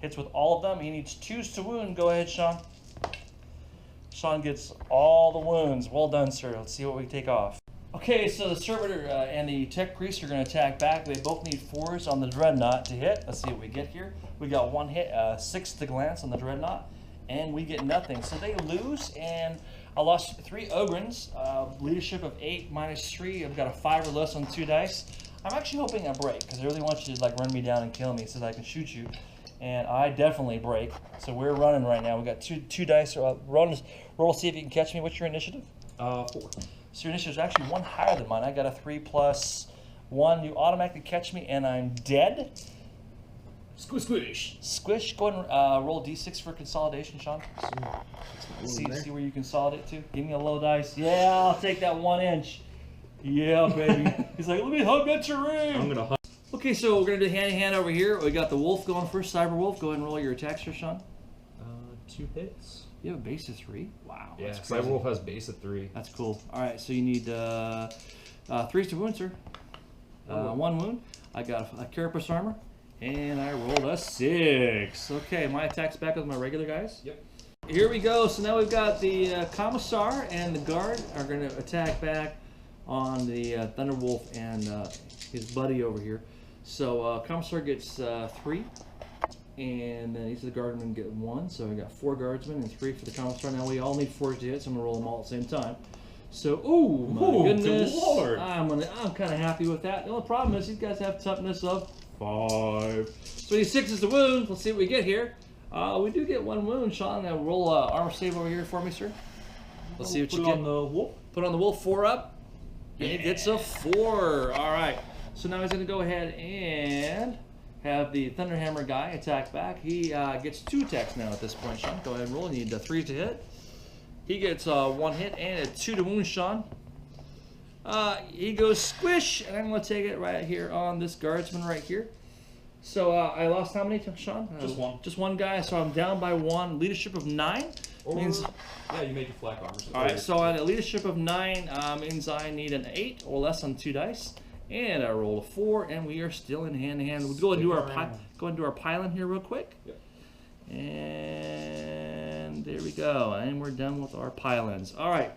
Hits with all of them. He needs 2s to wound. Go ahead, Sean. Sean gets all the wounds. Well done, sir. Let's see what we take off. Okay, so the Servitor and the Tech Priest are going to attack back. They both need 4s on the Dreadnought to hit. Let's see what we get here. We got 1 hit, 6 to glance on the Dreadnought, and we get nothing. So they lose, and I lost 3 Ogrins. Leadership of 8 minus 3. I've got a 5 or less on 2 dice. I'm actually hoping I break, because I really want you to like run me down and kill me so that I can shoot you. And I definitely break. So we're running right now. We got two dice. Roll, see if you can catch me. What's your initiative? 4. So your initiative is actually 1 higher than mine. I got a 3+1. You automatically catch me, and I'm dead. Squish, squish. Squish. Go ahead and roll d6 for consolidation, Sean. See where you consolidate to. Give me a low dice. Yeah, I'll take that 1 inch. Yeah, baby. He's like, let me hug that terrain. I'm gonna hug. Okay, so we're gonna do hand-to-hand over here. We got the wolf going first. Cyber wolf. Go ahead and roll your attacks here, Sean. 2 hits. You have a base of 3. Wow. Yeah, that's crazy. Cyberwolf has base of 3. That's cool. All right, so you need 3 to wound, sir. 1 wound. I got a carapace armor, and I rolled a 6. Okay, my attack's back with my regular guys. Yep. Here we go. So now we've got the commissar and the guard are going to attack back on the Thunderwolf and his buddy over here. So commissar gets 3. And then each of the guardsmen get 1, so we got 4 guardsmen and 3 for the commissar. Now we all need 4 to hit, so I'm gonna roll them all at the same time. So, oh my goodness, good Lord. I'm kind of happy with that. The only problem is these guys have toughness of 5. So we need 6 to wound. Let's see what we get here. We do get 1 wound. Sean, now roll armor save over here for me, sir. Let's see what you get. Put on the wolf. Put on the wolf 4 up. And it gets a 4. All right. So now he's gonna go ahead and have the Thunderhammer guy attack back. He gets 2 attacks now at this point, Sean. Go ahead and roll. You need 3 to hit. He gets 1 hit and a 2 to wound, Sean. He goes squish, and I'm going to take it right here on this guardsman right here. So I lost how many, Sean? Just 1. Just 1 guy, so I'm down by 1. Leadership of 9 means... Yeah, you made your flak armor. So Alright, so at a leadership of 9 means I need an 8 or less on 2 dice. And I rolled a 4, and we are still in hand-to-hand. We'll go and do our pylon here real quick. Yep. And there we go. And we're done with our pylons. All right.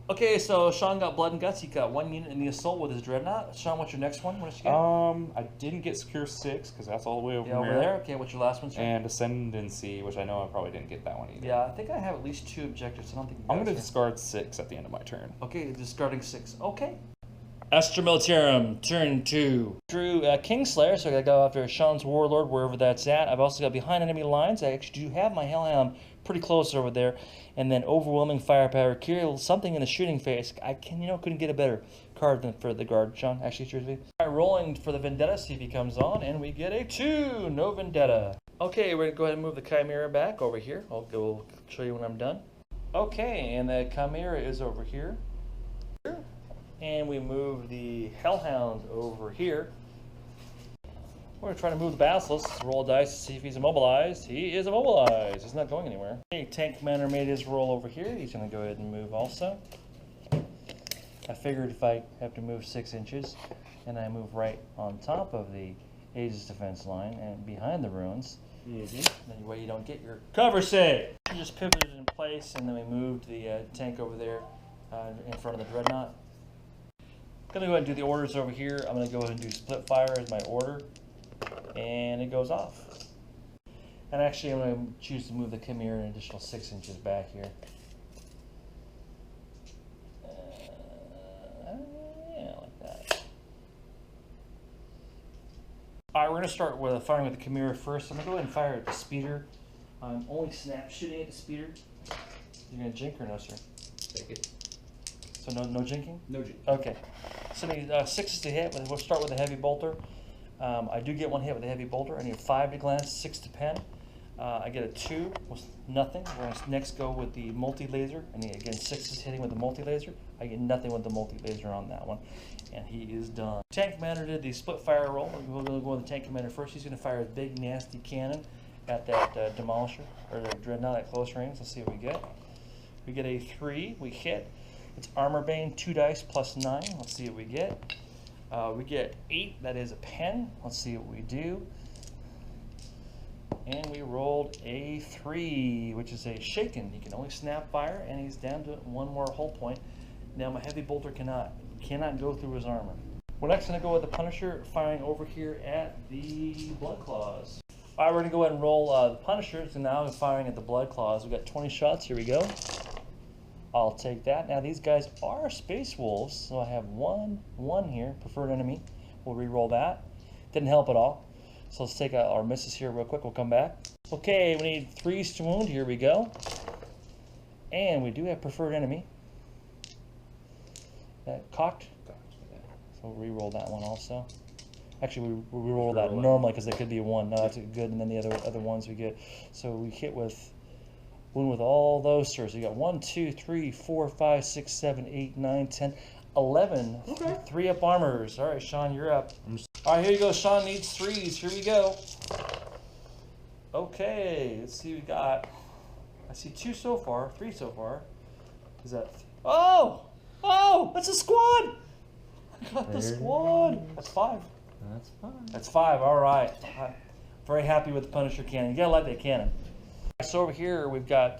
Okay, so Sean got blood and guts. He got 1 unit in the assault with his dreadnought. Sean, what's your next one? What did you get? I didn't get secure 6 because that's all the way over over there. Okay, what's your last one, sir? And ascendancy, which I know I probably didn't get that one either. Yeah, I think I have at least 2 objectives. I don't think. I'm going to discard 6 at the end of my turn. Okay, discarding 6. Okay. Astra Militarum, turn 2. Drew Kingslayer, so I gotta go after Sean's Warlord, wherever that's at. I've also got behind enemy lines. I actually do have my Hellhound pretty close over there. And then overwhelming firepower, kill something in the shooting phase. I couldn't get a better card than for the guard. Sean, actually, seriously. All right, rolling for the Vendetta, see if he comes on, and we get a 2. No Vendetta. Okay, we're gonna go ahead and move the Chimera back over here. I'll show you when I'm done. Okay, and the Chimera is over here. And we move the Hellhound over here. We're trying to move the Basilisk. Let's roll a dice to see if he's immobilized. He is immobilized. He's not going anywhere. Okay, Tank Commander made his roll over here. He's going to go ahead and move also. I figured if I have to move 6 inches, and I move right on top of the Aegis defense line and behind the ruins, then way you don't get your cover save. We just pivoted in place, and then we moved the tank over there in front of the Dreadnought. I'm going to go ahead and do the orders over here. I'm going to go ahead and do split fire as my order. And it goes off. And actually I'm going to choose to move the Chimera an additional 6 inches back here. Yeah, like that. Alright, we're going to start with firing with the Chimera first. I'm going to go ahead and fire at the speeder. I'm only snap shooting at the speeder. You're going to jink or no, sir? Take it. So no jinking? No jinking. Okay. So I need 6 to hit. We'll start with the heavy bolter. I do get 1 hit with the heavy bolter. I need 5 to glance, 6 to pen. I get a 2 with nothing. We're going to next go with the multi-laser. I need, again, 6 is hitting with the multi-laser. I get nothing with the multi-laser on that one. And he is done. Tank Commander did the split fire roll. We're going to go with the Tank Commander first. He's going to fire a big, nasty cannon at that Demolisher, or the Dreadnought at close range. Let's see what we get. We get a 3. We hit. It's Armor Bane, 2 dice plus 9. Let's see what we get. We get 8. That is a pen. Let's see what we do. And we rolled a 3, which is a shaken. He can only snap fire, and he's down to 1 more hull point. Now my heavy bolter cannot go through his armor. We're next going to go with the Punisher, firing over here at the Blood Claws. All right, we're going to go ahead and roll the Punisher. So now I'm firing at the Blood Claws. We've got 20 shots. Here we go. I'll take that. Now these guys are Space Wolves, so I have 1 here, preferred enemy. We'll re-roll that. Didn't help at all. So let's take our misses here real quick. We'll come back. Okay, we need 3s to wound. Here we go. And we do have preferred enemy. That cocked. Yeah. So we'll re-roll that one also. Actually, we re-roll that Re-roll that normally because it could be a 1. No, that's a good, and then the other ones we get. So we hit with one with all those, sir. So you got 1, 2, 3, 4, 5, 6, 7, 8, 9, 10, 11. Okay. 3 up armors. All right, Sean, you're up. All right, here you go. Sean needs 3s. Here we go. Okay, let's see what we got. I see 2 so far, 3 so far. Is that? Oh, that's a squad. I got the squad. That's 5. That's fine. That's 5. All right. I'm very happy with the Punisher cannon. You gotta like that cannon. So over here we've got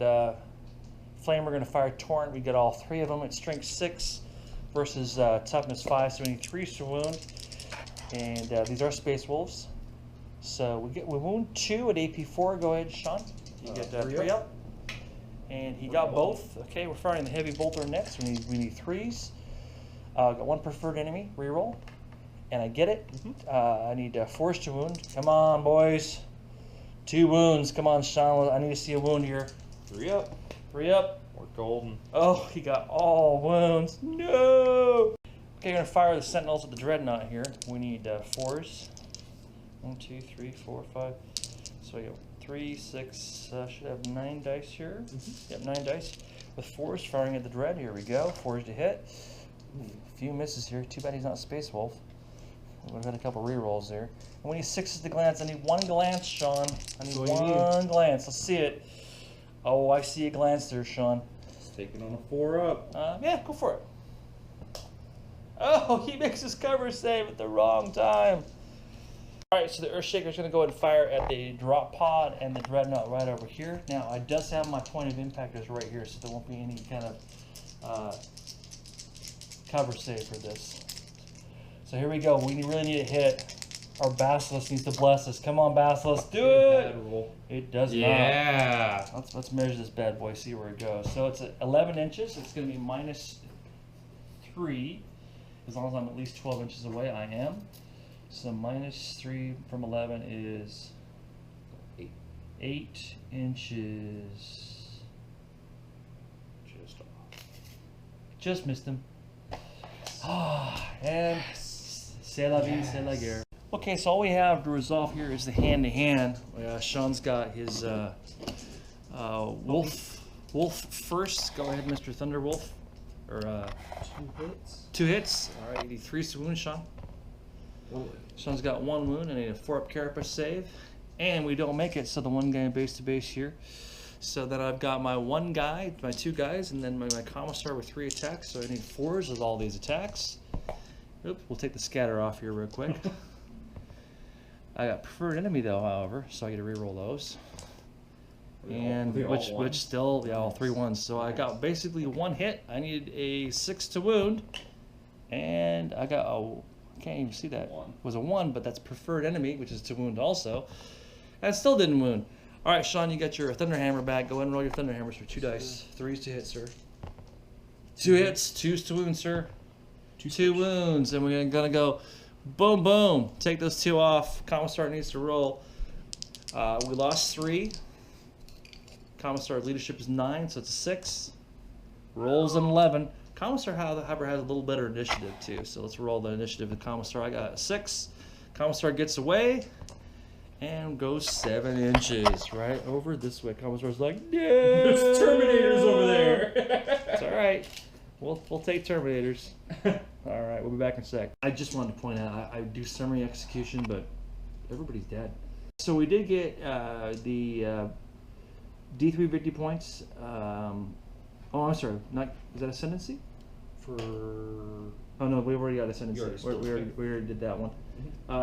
Flame. We're gonna fire Torrent. We got all 3 of them at strength 6 versus toughness 5. So we need 3 to wound. And these are Space Wolves. So we wound 2 at AP 4. Go ahead, Sean. You get 3 up. And he got both. Okay, we're firing the heavy bolter next. We need 3s. Got 1 preferred enemy. Reroll. And I get it. I need 4s to wound. Come on, boys. 2 wounds. Come on, Sean. I need to see a wound here. 3 up. 3 up. We're golden. Oh, he got all wounds. No. Okay, we're gonna fire the Sentinels at the Dreadnought here. We need 4s. 1, 2, 3, 4, 5. So I got 3, 6. Should have 9 dice here. Yep, 9 dice. With 4s firing at the Dread. Here we go. 4s to hit. A few misses here. Too bad he's not Space Wolf. We've got a couple rerolls there. And we need 6s to glance. I need 1 glance, Sean. I need 1 glance. Let's see it. Oh, I see a glance there, Sean. Just taking on a 4 up. Yeah, go for it. Oh, he makes his cover save at the wrong time. All right, so the Earthshaker's going to go ahead and fire at the drop pod and the Dreadnought right over here. Now, I does have my point of impact is right here, so there won't be any kind of cover save for this. So here we go. We really need a hit. Our Basilisk needs to bless us. Come on, Basilisk, do it! It does not. Yeah. Let's measure this bad boy, see where it goes. So it's at 11 inches. It's going to be -3. As long as I'm at least 12 inches away, I am. So -3 from 11 is 8 inches. Just off. Just missed him. And c'est la vie, c'est la guerre. Okay, so all we have to resolve here is the hand-to-hand. Sean's got his wolf first. Go ahead, Mr. Thunderwolf. Or 2 hits. 2 hits. All right, you need 3 wounds, Sean. 1 wound. Sean's got 1 wound. I need a 4-up carapace save. And we don't make it, so the 1 guy base to base here. So then I've got my 1 guy, my 2 guys, and then my commissar with 3 attacks. So I need 4s with all these attacks. Oops, we'll take the scatter off here real quick. I got preferred enemy though, however, so I get to reroll those. And which still, yeah, all 3 1s. So I got basically 1 hit. I needed a 6 to wound, and I got I can't even see that. It was a 1, but that's preferred enemy, which is to wound also, and still didn't wound. All right, Sean, you got your Thunderhammer back. Go ahead and roll your Thunderhammers for 2 dice. 3s to hit, sir. 2 hits, 2s to wound, sir. 2 wounds, and we're gonna go boom, boom. Take those 2 off. Commissar needs to roll. We lost 3. Commissar leadership is 9, so it's a 6. Rolls an 11. Commissar, however, has a little better initiative too. So let's roll the initiative of Commissar. I got a 6. Commissar gets away and goes 7 inches right over this way. Commissar's like, no. There's Terminators over there. It's all right. We'll take Terminators. All right, we'll be back in a sec. I just wanted to point out I do summary execution, but everybody's dead. So we did get the D3 victory points. Oh, I'm sorry. Is that Ascendancy? Oh no, we already got Ascendancy. We already did that one.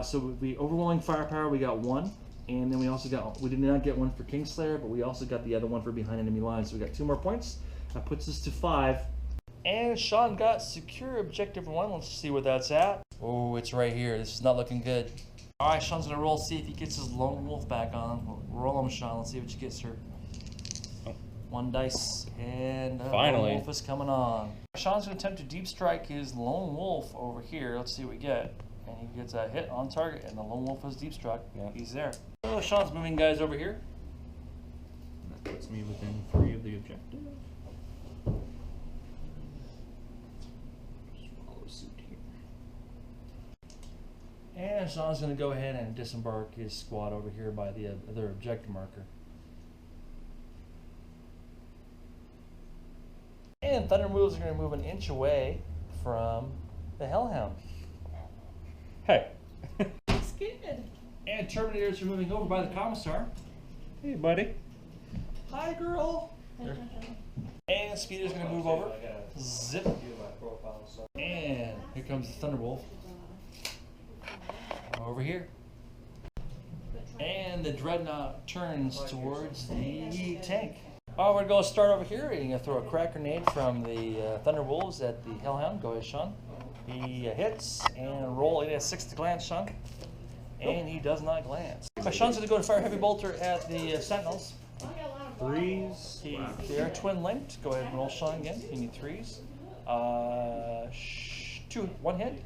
So the overwhelming firepower, we got 1, and then we also got, we did not get 1 for Kingslayer, but we also got the other 1 for behind enemy lines. So we got 2 more points. That puts us to 5. And Sean got secure objective 1. Let's see where that's at. Oh, it's right here. This is not looking good. All right, Sean's gonna roll, see if he gets his lone wolf back on. Roll him, Sean. Let's see what you get, sir. 1 dice, and Finally. Lone Wolf is coming on. Sean's going to attempt to deep strike his Lone Wolf over here. Let's see what we get. And he gets a hit on target, and the Lone Wolf is deep struck. Yeah. He's there. So Sean's moving guys over here. That puts me within 3 of the objective. And Sean's going to go ahead and disembark his squad over here by the other objective marker. And Thunder Moves are going to move an inch away from the Hellhound. Hey. It's good. And Terminators are moving over by the Commissar. Hey, buddy. Hi, girl. And Speeder's going to move over. Zip. And here comes the Thunderbolt. Over here. And the Dreadnought turns towards the tank. Oh, we're going to start over here. You're going to throw a crack grenade from the Thunderwolves at the Hellhound. Go ahead, Sean. He hits and roll. He has 6 to glance, Sean. And he does not glance. Sean's going to go to fire Heavy Bolter at the Sentinels. 3s. They are twin linked. Go ahead and roll, Sean, again. You need 3s. 1 hit.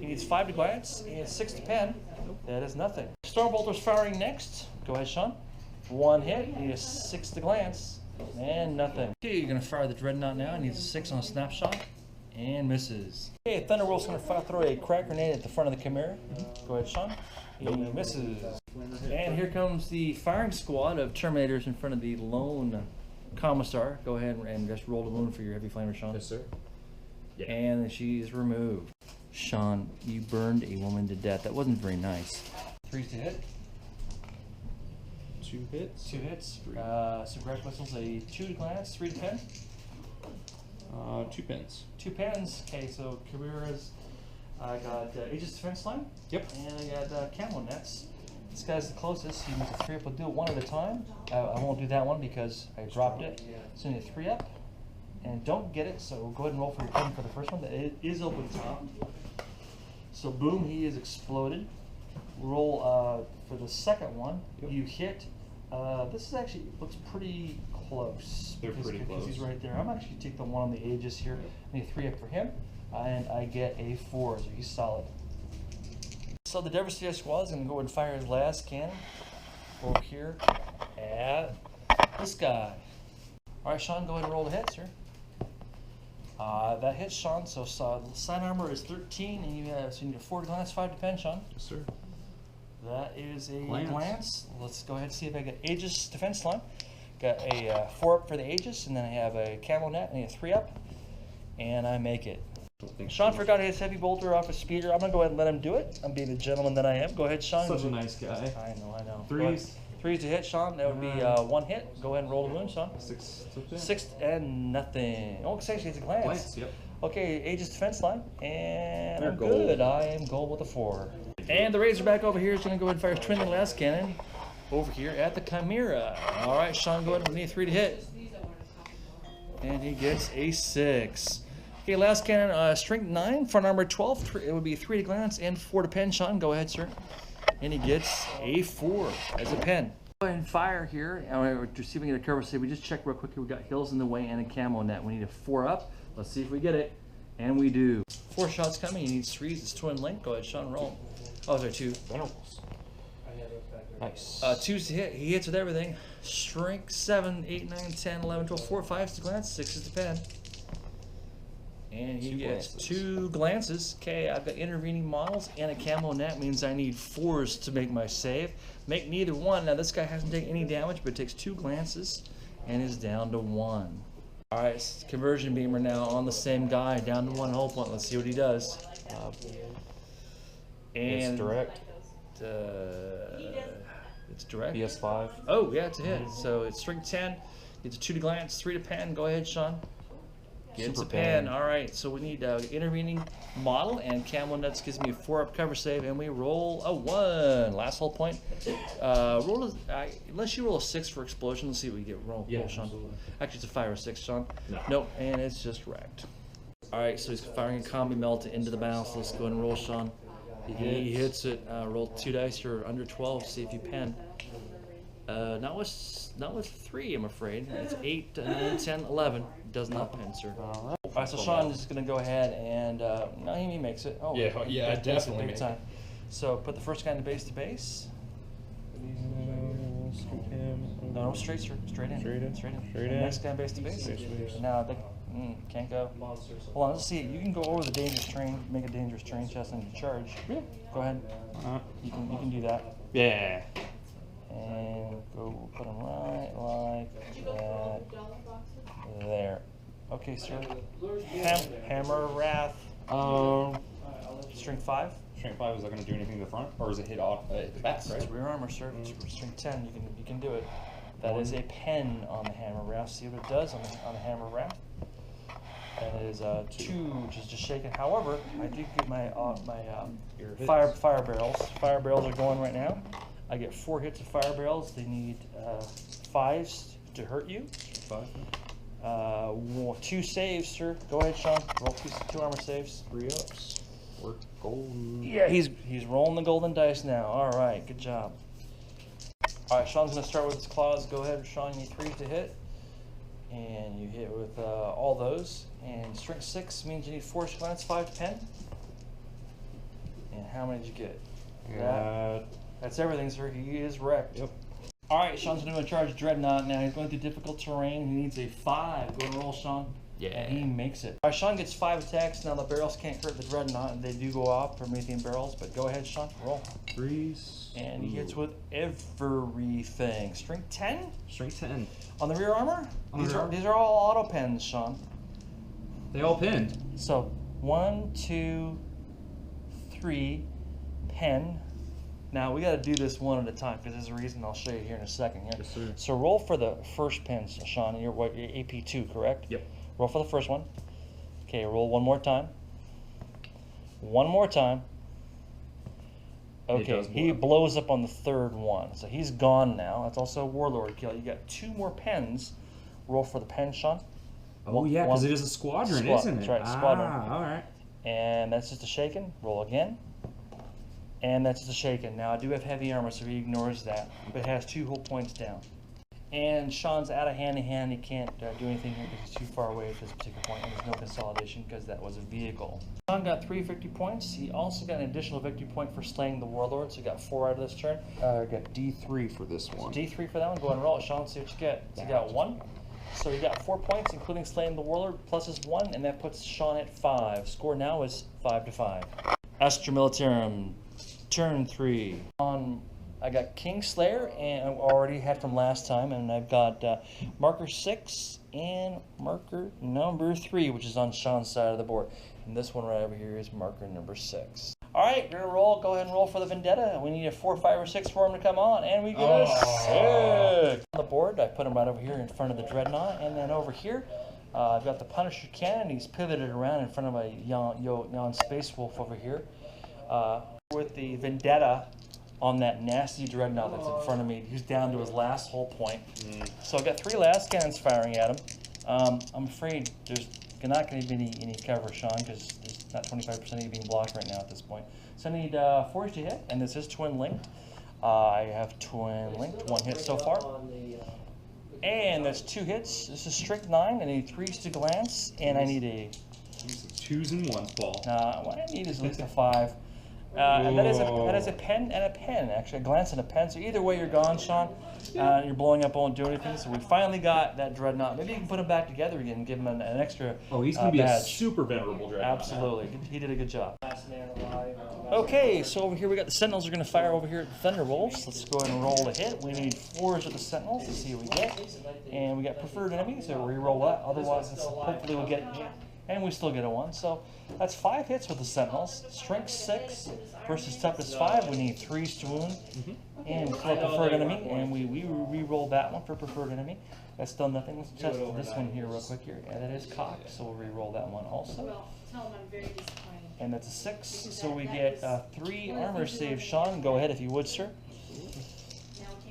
He needs 5 to glance. He has 6 to pen. That is nothing. Stormbolter's firing next. Go ahead, Sean. 1 hit. He has 6 to glance. And nothing. Okay, you're going to fire the Dreadnought now. He needs a 6 on a snapshot. And misses. Okay, Thunderbolt's going to throw a crack grenade at the front of the Chimera. Go ahead, Sean. He misses. And here comes the firing squad of Terminators in front of the lone Commissar. Go ahead and just roll the moon for your heavy flamer, Sean. Yes, sir. Yeah. And she's removed. Sean, you burned a woman to death. That wasn't very nice. 3s to hit. 2 hits. 2 hits. Super Whistles a 2 to glance, 3 to pen. 2 pins. 2 pens. Okay, so Carreras. I got Aegis Defense Line. Yep. And I got Camo Nets. This guy's the closest. He needs a 3 up. We'll do it one at a time. I won't do that one because I dropped it. So you need a 3 up. And don't get it, so go ahead and roll for your pen for the first one. It is open top. So boom, he is exploded. Roll for the second one. Yep. You hit. This is actually looks pretty close. They're pretty because he's close. right there. I'm actually take the one on the Aegis here. I need a 3 up for him, and I get a 4, so he's solid. So the Devastator squad is going to go and fire his last cannon over here at this guy. All right, Sean, go ahead and roll the hit, sir. That hits, Sean. So side armor is 13, and so you need a 4 to glance, 5 to pen, Sean. Yes, sir. That is a Glance. glance. Let's go ahead and see if I get Aegis Defense Line. Got a 4 up for the Aegis, and then I have a Camo Net and a 3 up, and I make it. Sean forgot his Heavy Bolter off his Speeder. I'm going to go ahead and let him do it. I'm being the gentleman that I am. Go ahead, Sean. Such a nice guy. I know. 3s. 3s to hit, Sean. That would be 1 hit. Go ahead and roll the moon, Sean. 6 to pin. 6 and nothing. Oh, actually, it's a glance. Glance, yep. Okay, Aegis Defense Line, and They're I'm gold. good. I am gold with a 4. And the Razorback over here is going to go ahead and fire his twin last cannon over here at the Chimera. All right, Sean, go ahead and need 3 to hit. And he gets a 6. Okay, last cannon, strength 9, front armor 12. It would be 3 to glance and 4 to pen. Sean, go ahead, sir. And he gets a 4 as a pen. Go ahead and fire here. To see if we can get a cover save, we just check real quick. We got hills in the way and a Camo Net. We need a 4 up. Let's see if we get it. And we do. 4 shots coming. He needs 3s. It's twin link. Go ahead, Sean, roll. Oh, sorry, 2. Venerables. Nice. 2s to hit. He hits with everything. Strength 7, 8, 9, 10, 11, 12, 4, 5s to glance, 6s to pen. And he 2 gets glances. 2 glances. Okay, I've got intervening models and a Camo Net. Means I need 4s to make my save. Make neither one. Now this guy hasn't taken any damage, but takes 2 glances and is down to 1. All right, Conversion Beamer now on the same guy, down to 1 hull point. Let's see what he does. It's direct. It's direct. PS5. Oh, yeah, it's a hit. So it's strength 10. It's a 2 to glance, 3 to pen. Go ahead, Sean. Gets Super a pen. pen. All right, so we need intervening model, and Camo Nuts gives me a 4 up cover save, and we roll a 1. Last hull point. Unless you roll a 6 for explosion, let's see what we get. Roll, Sean. Absolutely. Actually, it's a 5 or 6, Sean. No. Nope, and it's just wrecked. All right, so he's firing a combi melt into the bounce. Let's go ahead and roll, Sean. He hits it. Roll 2 dice. You're under 12. See if you pen. Not with 3, I'm afraid. It's 8, 9, 10, 11. Does not pen, sir. All right, so Sean is going to go ahead and no, he makes it. Oh, Yeah, he I makes definitely big make time. So put the first guy in base to base. No, straight, sir. Straight in. Straight in. Straight in. Straight And in. next guy base to base. Base to base. Now Can't go. Monsters. Hold on, let's see. You can go over the dangerous terrain, make a dangerous terrain chest and charge. Yeah. Go ahead. You can do that. Yeah. And go put them right like that. There. Okay, sir. Hammer Wrath. Strength 5. Strength 5, is that going to do anything to the front, or is it hit off the back, right? It's rear armor, sir. It's strength 10. You can do it. That is a pen on the Hammer Wrath. See what it does on the Hammer Wrath. That is 2, which is just shaken. However, I do get my fire barrels. Fire barrels are going right now. I get 4 hits of fire barrels. They need 5s to hurt you. 5. 2 saves, sir. Go ahead, Sean. Roll 2 armor saves. 3 ups. We're golden. Yeah, he's rolling the golden dice now. All right, good job. All right, Sean's gonna start with his claws. Go ahead, Sean. You need 3 to hit, and you hit with all those. And strength 6 means you need force glance 5 to pen. And how many did you get? That's everything, sir. He is wrecked. Yep. All right, Sean's going to charge Dreadnought now. He's going through difficult terrain. He needs a 5. Go and roll, Sean. Yeah. And he makes it. All right, Sean gets 5 attacks. Now the barrels can't hurt the Dreadnought, and they do go off for Promethean barrels. But go ahead, Sean. Roll. 3s. And he hits with everything. Strength 10 Strength 10. on the rear armor. On the rear armor. These are all auto pens, Sean. They all pinned. So 1, 2, 3, pen. Now we got to do this one at a time because there's a reason. I'll show you here in a second. Here. Yes, sir. So roll for the first pen, Sean. You're what? You're AP2, correct? Yep. Roll for the first one. Okay. Roll one more time. One more time. Okay. He blows up on the third one, so he's gone now. That's also a Warlord kill. You got 2 more pens. Roll for the pen, Sean. Oh, yeah, because it is a squadron, isn't it? That's right, squadron. All right. And that's just a shaken. Roll again. And that's just a shaken. Now, I do have heavy armor, so he ignores that. But it has 2 whole points down. And Sean's out of hand-to-hand. He can't do anything here because he's too far away at this particular point. And there's no consolidation because that was a vehicle. Sean got 3 victory points. He also got an additional victory point for slaying the Warlord, so he got 4 out of this turn. I got D3 for this one. So D3 for that one. Go ahead and roll it, Sean. See what you get. So you got 1. So you got 4 points, including slaying the Warlord, plus his 1, and that puts Sean at 5. Score now is 5-5. Astra Militarum, turn 3. I got Kingslayer, and I already had from last time, and I've got marker 6 and marker number 3, which is on Sean's side of the board. And this one right over here is marker number 6. All right, we're gonna roll. Go ahead and roll for the Vendetta. We need a 4, 5, or 6 for him to come on, and we get a 6. On the board, I put him right over here in front of the Dreadnought, and then over here, I've got the Punisher Cannon. He's pivoted around in front of a Yon Space Wolf over here, with the Vendetta on that nasty Dreadnought that's in front of me. He's down to his last whole point. So I've got 3 last cannons firing at him. I'm afraid there's not going to be any cover, Sean, because there's not 25% of you being blocked right now at this point. So I need 4 to hit, and this is twin linked. I have twin linked, 1 hit so far. And that's 2 hits. This is strength 9. I need 3s to glance, and I need a... Use 2s and 1s, Paul. What I need is at least a 5. And that is a pen and a pen, actually, a glance and a pen. So either way, you're gone, Sean. Your blowing up won't do anything. So we finally got that Dreadnought. Maybe you can put him back together again and give him an extra Oh, he's going to be badge. a super venerable Dreadnought. Absolutely. He did a good job. Okay, so over here we got the Sentinels are going to fire over here at the Thunderwolves. Let's go ahead and roll a hit. We need 4s with the Sentinels to see what we get. And we got preferred enemies, so we re-roll that. Otherwise, hopefully we'll get... And we still get a 1. So that's 5 hits with the Sentinels. Strength 6 versus toughness 5. We need 3s to wound. And for preferred enemy. And we re-roll that one for preferred enemy. That's still nothing. Let's test this one here real quick here. And that is cocked. So we'll re-roll that one also. Well, tell him I'm very disappointed. And that's a 6. So we get 3 armor saves. Sean, go ahead if you would, sir.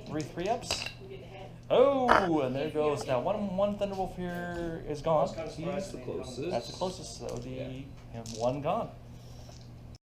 3 3-ups. Oh, and there goes. Now, one Thunderwolf here is gone. He's the closest. That's the closest, so you have 1 gone.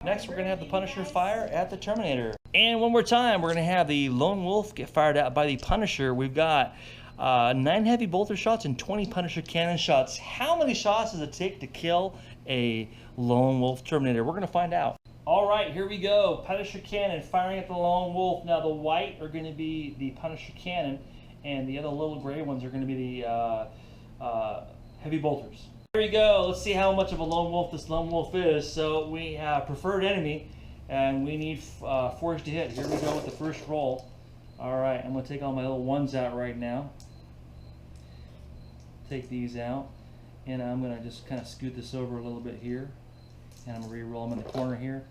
Next, we're going to have the Punisher fire at the Terminator. And one more time, we're going to have the Lone Wolf get fired at by the Punisher. We've got 9 heavy bolter shots and 20 Punisher cannon shots. How many shots does it take to kill a Lone Wolf Terminator? We're going to find out. All right, here we go. Punisher cannon firing at the Lone Wolf. Now, the white are going to be the Punisher cannon, and the other little gray ones are going to be the heavy bolters. Here we go. Let's see how much of a lone wolf this lone wolf is. So we have preferred enemy, and we need forge to hit. Here we go with the first roll. All right, I'm gonna take all my little ones out right now. Take these out, and I'm gonna just kind of scoot this over a little bit here, and I'm gonna re-roll them in the corner here.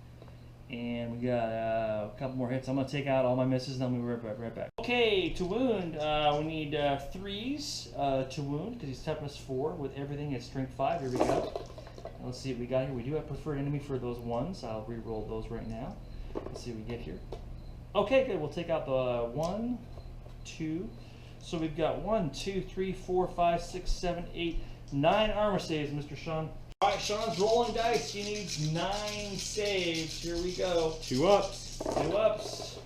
And we got a couple more hits. I'm gonna take out all my misses, and then we'll be right back. Okay, to wound, we need 3s to wound because he's toughness 4 with everything at strength 5. Here we go. And let's see what we got here. We do have preferred enemy for those 1s. I'll re-roll those right now. Let's see what we get here. Okay, good. We'll take out the 1, 2. So we've got 1, 2, 3, 4, 5, 6, 7, 8, 9 armor saves, Mr. Sean. All right, Sean's rolling dice. He needs 9 saves. Here we go. 2 ups. 2 ups.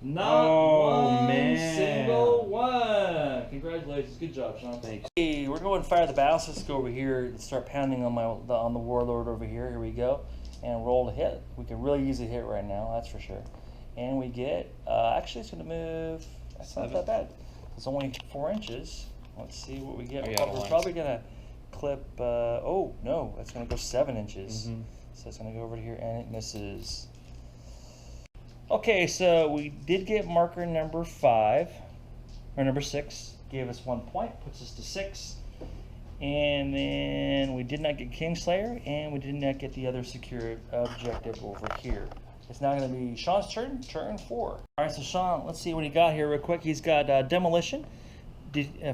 Not one single one. Congratulations. Good job, Sean. Thanks. Hey, we're going to fire the ballast. Go over here and start pounding on the warlord over here. Here we go. And roll to hit. We can really easily hit right now, that's for sure. And we get, actually it's going to move, that's not that bad. It's only 4 inches. Let's see what we get. Oh, yeah, We're probably going to clip, oh no, that's going to go 7 inches. Mm-hmm. So it's going to go over to here and it misses. Okay, so we did get marker number 5, or number 6, gave us 1 point, puts us to 6. And then we did not get Kingslayer, and we did not get the other secure objective over here. It's now going to be Sean's turn, turn 4. All right, so Sean, let's see what he got here real quick. He's got Demolition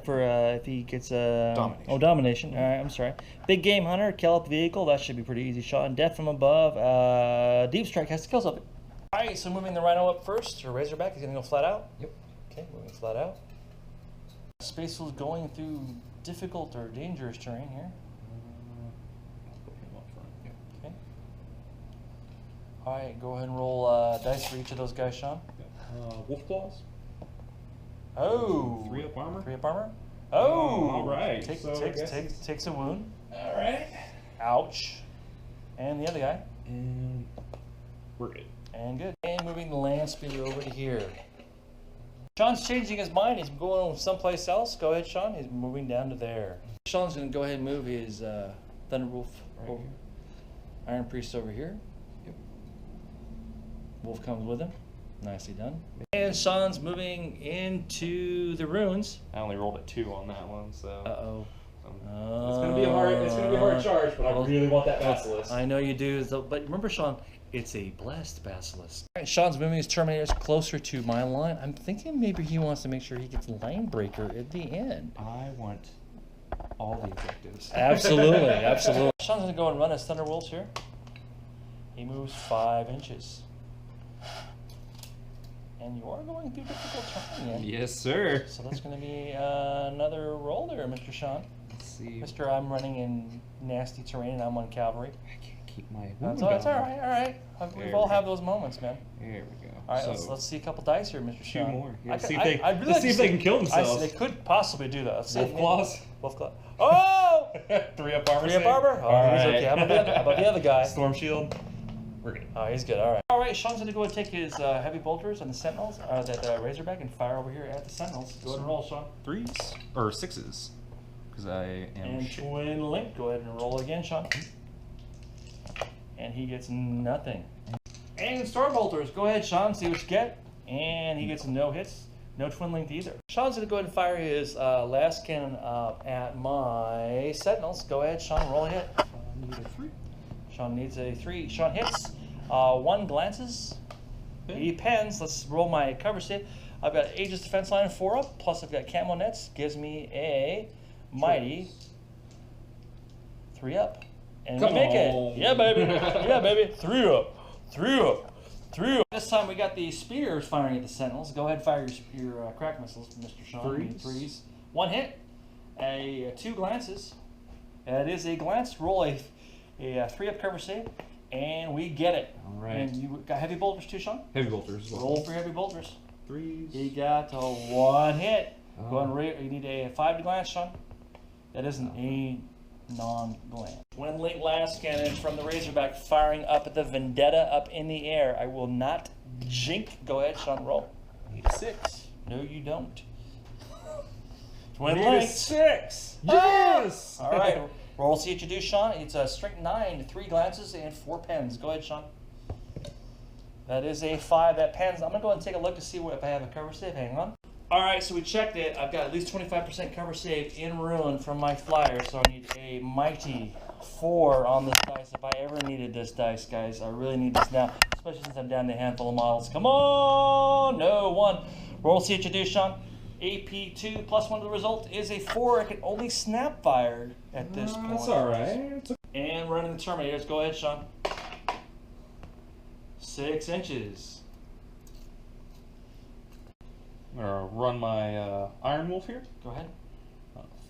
for if he gets Domination. Oh, Domination. All right, I'm sorry. Big Game Hunter, kill up the vehicle. That should be pretty easy. Sean, Death from above. Deep Strike has to kill something. All right, so moving the Rhino up first, or Razorback, he's going to go flat out. Yep. Okay, moving flat out. Space Wolf's going through difficult or dangerous terrain here. Okay. All right, go ahead and roll dice for each of those guys, Sean. Wolf Claws. Oh. 3 up armor. 3 up armor. Oh. All right. Takes a wound. All right. Ouch. And the other guy. And we're good. And good. And moving the land speeder over to here. Sean's changing his mind. He's going someplace else. Go ahead, Sean. He's moving down to there. Sean's going to go ahead and move his Thunderwolf over. Iron Priest over here. Yep. Wolf comes with him. Nicely done. And Sean's moving into the ruins. I only rolled a 2 on that one, so. Uh-oh. It's gonna be a hard charge, but I really want that Basilisk. I know you do, but remember, Sean, it's a blessed Basilisk. All right, Sean's moving his Terminators closer to my line. I'm thinking maybe he wants to make sure he gets Line Breaker at the end. I want all the objectives. Absolutely, absolutely. Sean's gonna go and run his Thunderwolves here. He moves 5 inches. And you are going through difficult terrain. Yes, sir. So that's going to be another roll there, Mr. Sean. Let's see. Mr. I'm running in nasty terrain and I'm on cavalry. I can't keep my That's wound all down. right. We all have those moments, man. There we go. All right, let's see a couple dice here, Mr. 2 Sean. more. Yeah, Let's see if they can kill themselves. They could possibly do that. Let's see. Wolf Claws. Wolf Claw. Oh! 3 up armor. 3 up save. armor? Oh, All he's right. okay. How about the other guy? Storm Shield. We're good. Oh, he's good. All right. All right, Sean's going to go and take his heavy bolters on the Sentinels, that Razorback, and fire over here at the Sentinels. Go ahead and roll, Sean. 3s or 6s, because I am And shit. Twin Link. Go ahead and roll again, Sean. And he gets nothing. And Storm Bolters. Go ahead, Sean. See what you get. And he gets no hits. No Twin Link either. Sean's going to go ahead and fire his last cannon at my Sentinels. Go ahead, Sean. Roll a hit. Need a 3. Sean needs a 3. Sean hits. 1 glances. He pens. Let's roll my cover save. I've got Aegis Defense Line 4 up. Plus I've got Camo Nets. Gives me a mighty 3 up. And we make it. Yeah, baby. Yeah, baby. 3 up. 3 up. 3 up. This time we got the spears firing at the Sentinels. Go ahead and fire your crack missiles, Mr. Sean. 3s. 1 hit. 2 glances. That is a glance. Roll a 3 up cover save. And we get it. All right. And you got heavy bolters too, Sean? Heavy bolters as well. Roll for heavy bolters. 3s. He got 1 hit. Oh. Go ahead and you need a 5 to glance, Sean. That isn't a non-glance. When late last cannon from the Razorback firing up at the Vendetta up in the air. I will not jink. Go ahead, Sean, roll. Need a 6. No, you don't. Twin Need a Link. 6. Yes! All right. Roll, see what you do, Sean. It's a strength 9, 3 glances, and 4 pens. Go ahead, Sean. That is a 5. That pens. I'm going to go ahead and take a look to see if I have a cover save. Hang on. Alright, so we checked it. I've got at least 25% cover save in ruin from my flyer, so I need a mighty 4 on this dice if I ever needed this dice, guys. I really need this now, especially since I'm down to a handful of models. Come on! No, 1. Roll, see what you do, Sean. AP2 plus 1 to the result is a 4. It can only snap fire at this point. That's alright. And running the Terminators. Go ahead, Sean. 6 inches. I'm gonna run my Iron Wolf here. Go ahead.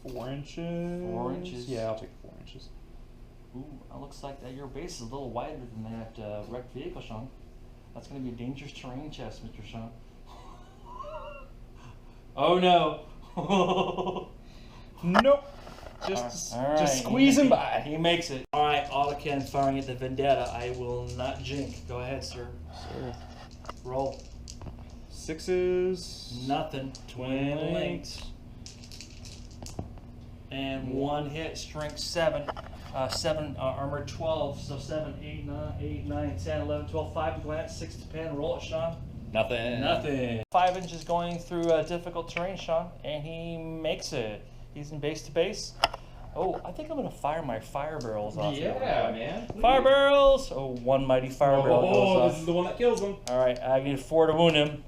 4 inches. 4 inches. Yeah, I'll take 4 inches. Ooh, it looks like that your base is a little wider than that wrecked vehicle, Sean. That's going to be a dangerous terrain chest, Mr. Sean. Oh no! Nope. Just squeezing by. He makes it. All right, autocan firing at the Vendetta. I will not jink. Go ahead, sir. Roll. 6s. Nothing. Twin links. And 1 hit. Strength 7. 7 armor 12. So 7, 8, 9, 10, 11, 12. 5 glance. 6 to pen. Roll it, Sean. Nothing. Nothing. 5 inches going through difficult terrain, Sean, and he makes it. He's in base to base. Oh, I think I'm gonna fire my fire barrels off. Yeah, man. Fire barrels. Oh, 1 mighty fire barrel goes off. This is the one that kills him. All right, I need 4 to wound him.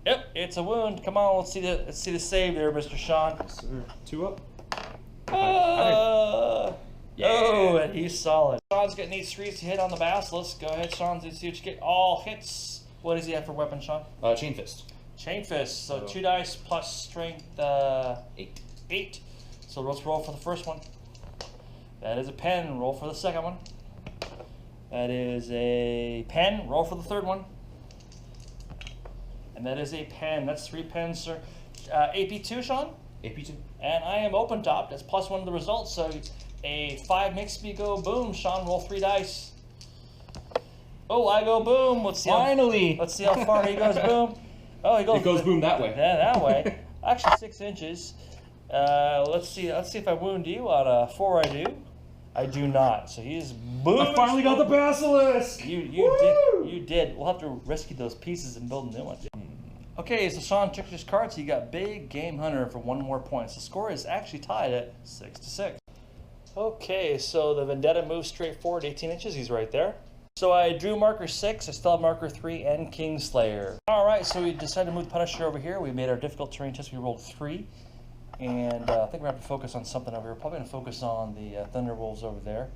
Yep, it's a wound. Come on, let's see the save there, Mr. Sean. Yes, sir. 2 up. Yeah. Oh, and he's solid. Sean's gonna need 3s to hit on the Basilisk. Go ahead, Sean. Let's see what you get. All hits. What does he have for weapon, Sean? Chain Fist. Chain Fist. So 2 dice plus strength 8. 8. So let's roll for the first one. That is a pen. Roll for the second one. That is a pen. Roll for the third one. And that is a pen. That's 3 pens, sir. AP2, Sean? AP2. And I am open top. That's plus 1 to the result. So a 5 makes me go boom. Sean, roll 3 dice. Oh, I go boom. Let's see. Finally. Let's see how far he goes boom. Oh, he goes. It goes boom that way. Yeah, that way. Actually, 6 inches. Let's see. Let's see if I wound you on a 4. I do. I do not. So he's boom. I finally got the Basilisk. You did. We'll have to rescue those pieces and build a new one. Okay, so Sean took his cards. He got Big Game Hunter for 1 more point. So the score is actually tied at 6-6. Okay, so the Vendetta moves straight forward 18 inches. He's right there. So I drew marker 6, I still have marker 3, and Kingslayer. Alright, so we decided to move the Punisher over here. We made our difficult terrain test. We rolled 3. And I think we're going to have to focus on something over here. We're probably going to focus on the Thunderwolves over there.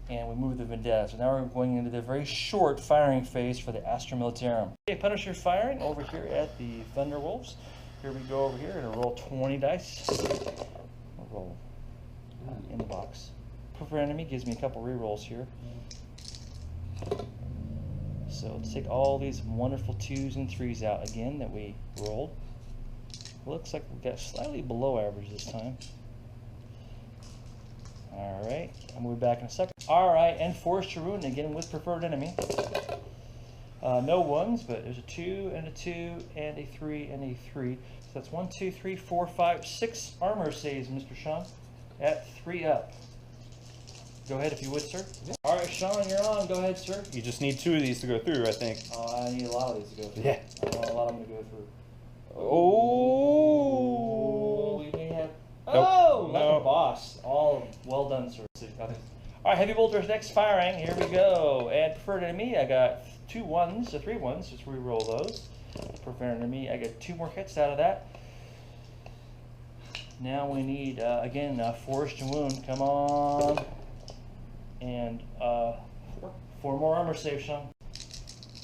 And we moved the Vendetta. So now we're going into the very short firing phase for the Astra Militarum. Okay, Punisher firing over here at the Thunderwolves. Here we go over here. We're going to roll 20 dice. We'll roll in the box. Prefer enemy gives me a couple rerolls here. So let's take all these wonderful 2s and 3s out again that we rolled. Looks like we got slightly below average this time. Alright, I'll be back in a second. Alright, and Forced to Ruin again with preferred enemy. No 1s, but there's a 2 and a 2 and a 3 and a 3. So that's 1, 2, 3, 4, 5, 6 armor saves, Mr. Sean, at 3 up. Go ahead if you would, sir. All right, Sean, you're on. Go ahead, sir. You just need 2 of these to go through, I think. Oh, I need a lot of these to go through. Yeah. I want a lot of them to go through. Oh. We may have. Nope. Oh, No. like a boss. All well done, sir. All right, Heavy Bolter's next firing. Here we go. And preferred enemy, I got 2 1s, 3 1s. Just re-roll those. Preferred enemy, I get 2 more hits out of that. Now we need again Forced to Wound. Come on. And 4 more armor saves, Sean.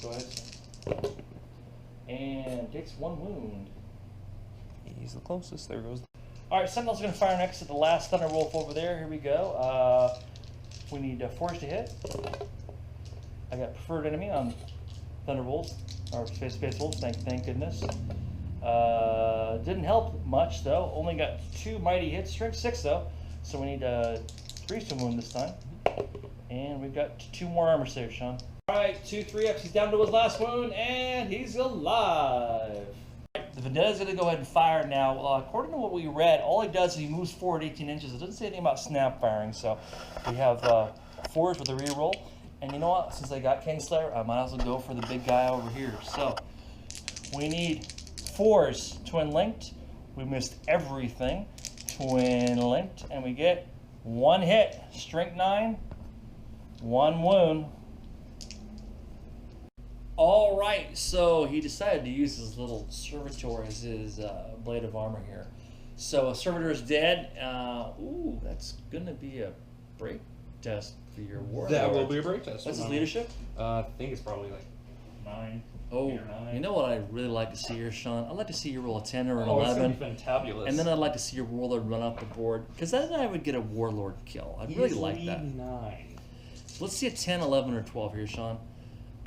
Go ahead, son. And takes 1 wound. He's the closest. There goes. Alright, Sentinel's going to fire next to the last Thunderwolf over there. Here we go. We need Force to hit. I got preferred enemy on Thunderwolves, or Space Wolves, thank goodness. Didn't help much though. Only got 2 mighty hits, strength 6 though. So we need 3s to wound this time. And we've got 2 more armor saves, Sean. Alright, 2 3-ups. He's down to his last wound, and he's alive. the Vendetta's going to go ahead and fire now. According to what we read, all he does is he moves forward 18 inches. It doesn't say anything about snap firing, so we have 4s with a reroll. And you know what? Since I got Kingslayer, I might as well go for the big guy over here. So we need 4s twin linked. We missed everything. Twin linked, and we get 1 hit. Strength 9, 1 wound. All right, so he decided to use his little servitor as his blade of armor here. So a servitor is dead. Ooh, that's gonna be a break test for your warlord. That will be a break test. What's his leadership? I think it's probably like 9. Oh, 8 or 9. you know what I'd really like to see here, Sean? I'd like to see you roll a 10 or an Oh, 11. it's gonna be fantabulous. And then I'd like to see your warlord run off the board, because then I would get a warlord kill. I'd really like that. 9. Let's see a 10, 11, or 12 here, Sean.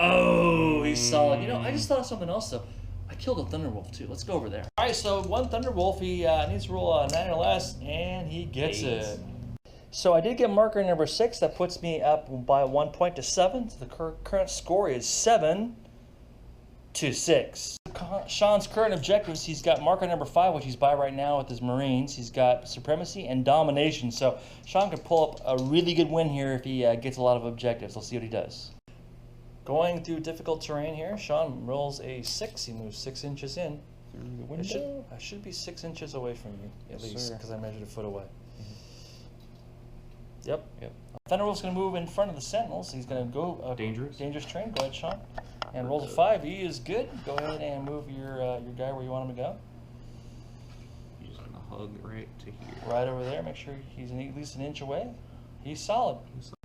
Oh, he's solid. You know, I just thought of something else, though. I killed a Thunderwolf, too. Let's go over there. All right, so 1 Thunderwolf. He needs to roll a 9 or less, and he gets 8. it. So I did get marker number 6. That puts me up by 1 point to 7. So the current score is 7 to 6. Sean's current objectives, he's got marker number 5, which he's by right now with his Marines. He's got Supremacy and Domination. So Sean could pull up a really good win here if he gets a lot of objectives. Let's see what he does. Going through difficult terrain here, Sean rolls a 6. He moves 6 inches in. Through the window. I should be 6 inches away from you, at Yes, least, sir. because I measured a foot away. Yep. Thunderwolf's going to move in front of the Sentinels. He's going to go Dangerous. Dangerous terrain. Go ahead, Sean. And rolls a 5. He is good. Go ahead and move your guy where you want him to go. He's gonna hug right to here. Right over there. Make sure he's at least an inch away. He's solid.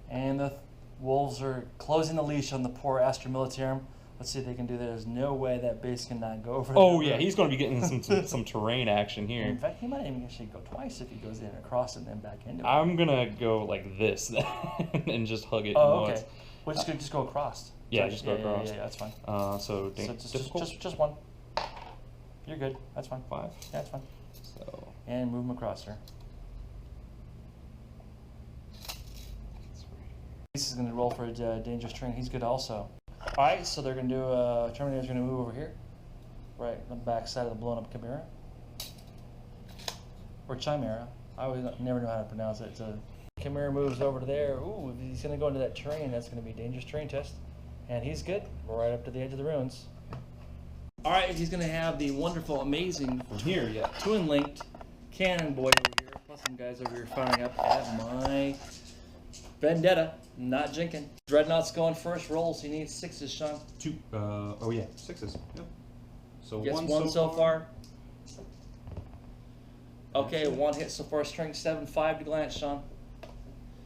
And the Wolves are closing the leash on the poor Astra Militarum. Let's see if they can do that. There's no way that base cannot go over Oh there. yeah, he's gonna be getting some terrain action In here. fact, he might even actually go twice if he goes in across and then back into it. I'm gonna go like this and just hug it Oh, once. okay. We're just gonna go across. Yeah, just go across. Yeah, that's fine. So difficult. Just 1. You're good. That's fine. 5. Yeah, that's fine. So And move him across here. This is going to roll for a dangerous terrain. He's good also. All right, so they're going to do Terminator's going to move over here, right on the back side of the blown up Chimera or Chimera. I always never know how to pronounce it. So Chimera moves over to there. Ooh, if he's going to go into that terrain, that's going to be a dangerous terrain test, and he's good. Right up to the edge of the ruins. All right, he's going to have the wonderful, amazing From here, yeah. twin linked cannon boy over here, plus some guys over here firing up at my Vendetta. Not jinking. Dreadnought's going first. Rolls. He needs 6s, Sean. 2. Oh yeah, 6s. Yep. So Gets 1 1 so far. Okay, That's it. 1 hit so far. Strength 7, 5 to glance, Sean.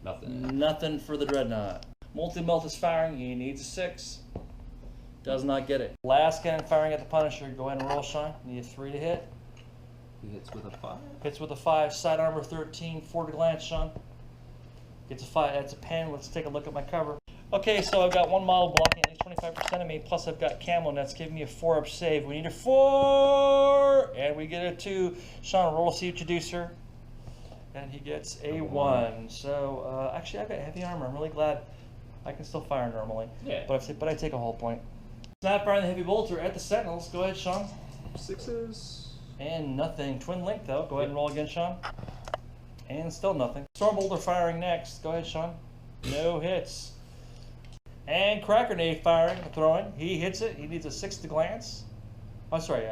Nothing. Nothing for the Dreadnought. Multi-melt is firing. He needs a 6. Does not get it. Last cannon firing at the Punisher. Go ahead and roll, Sean. Need a 3 to hit. he hits with a 5. Hits with a 5. Side armor 13, 4 to glance, Sean. Gets a 5. That's a pen. Let's take a look at my cover. Okay, so I've got 1 model blocking at least 25% of me, plus I've got camo, and that's giving me a 4-up save. We need a 4, and we get a 2. Sean, roll, see what you do, sir. And he gets a 1. So, actually, I've got heavy armor. I'm really glad I can still fire normally. Yeah. But I take a whole point. Snap firing the heavy bolter at the Sentinels. Go ahead, Sean. 6s. And nothing. Twin link, though. Go ahead and roll again, Sean. And still nothing. Stormbolter firing next. Go ahead, Sean. No hits. And Crack Grenade firing, throwing. He hits it. He needs a 6 to glance. Oh, sorry.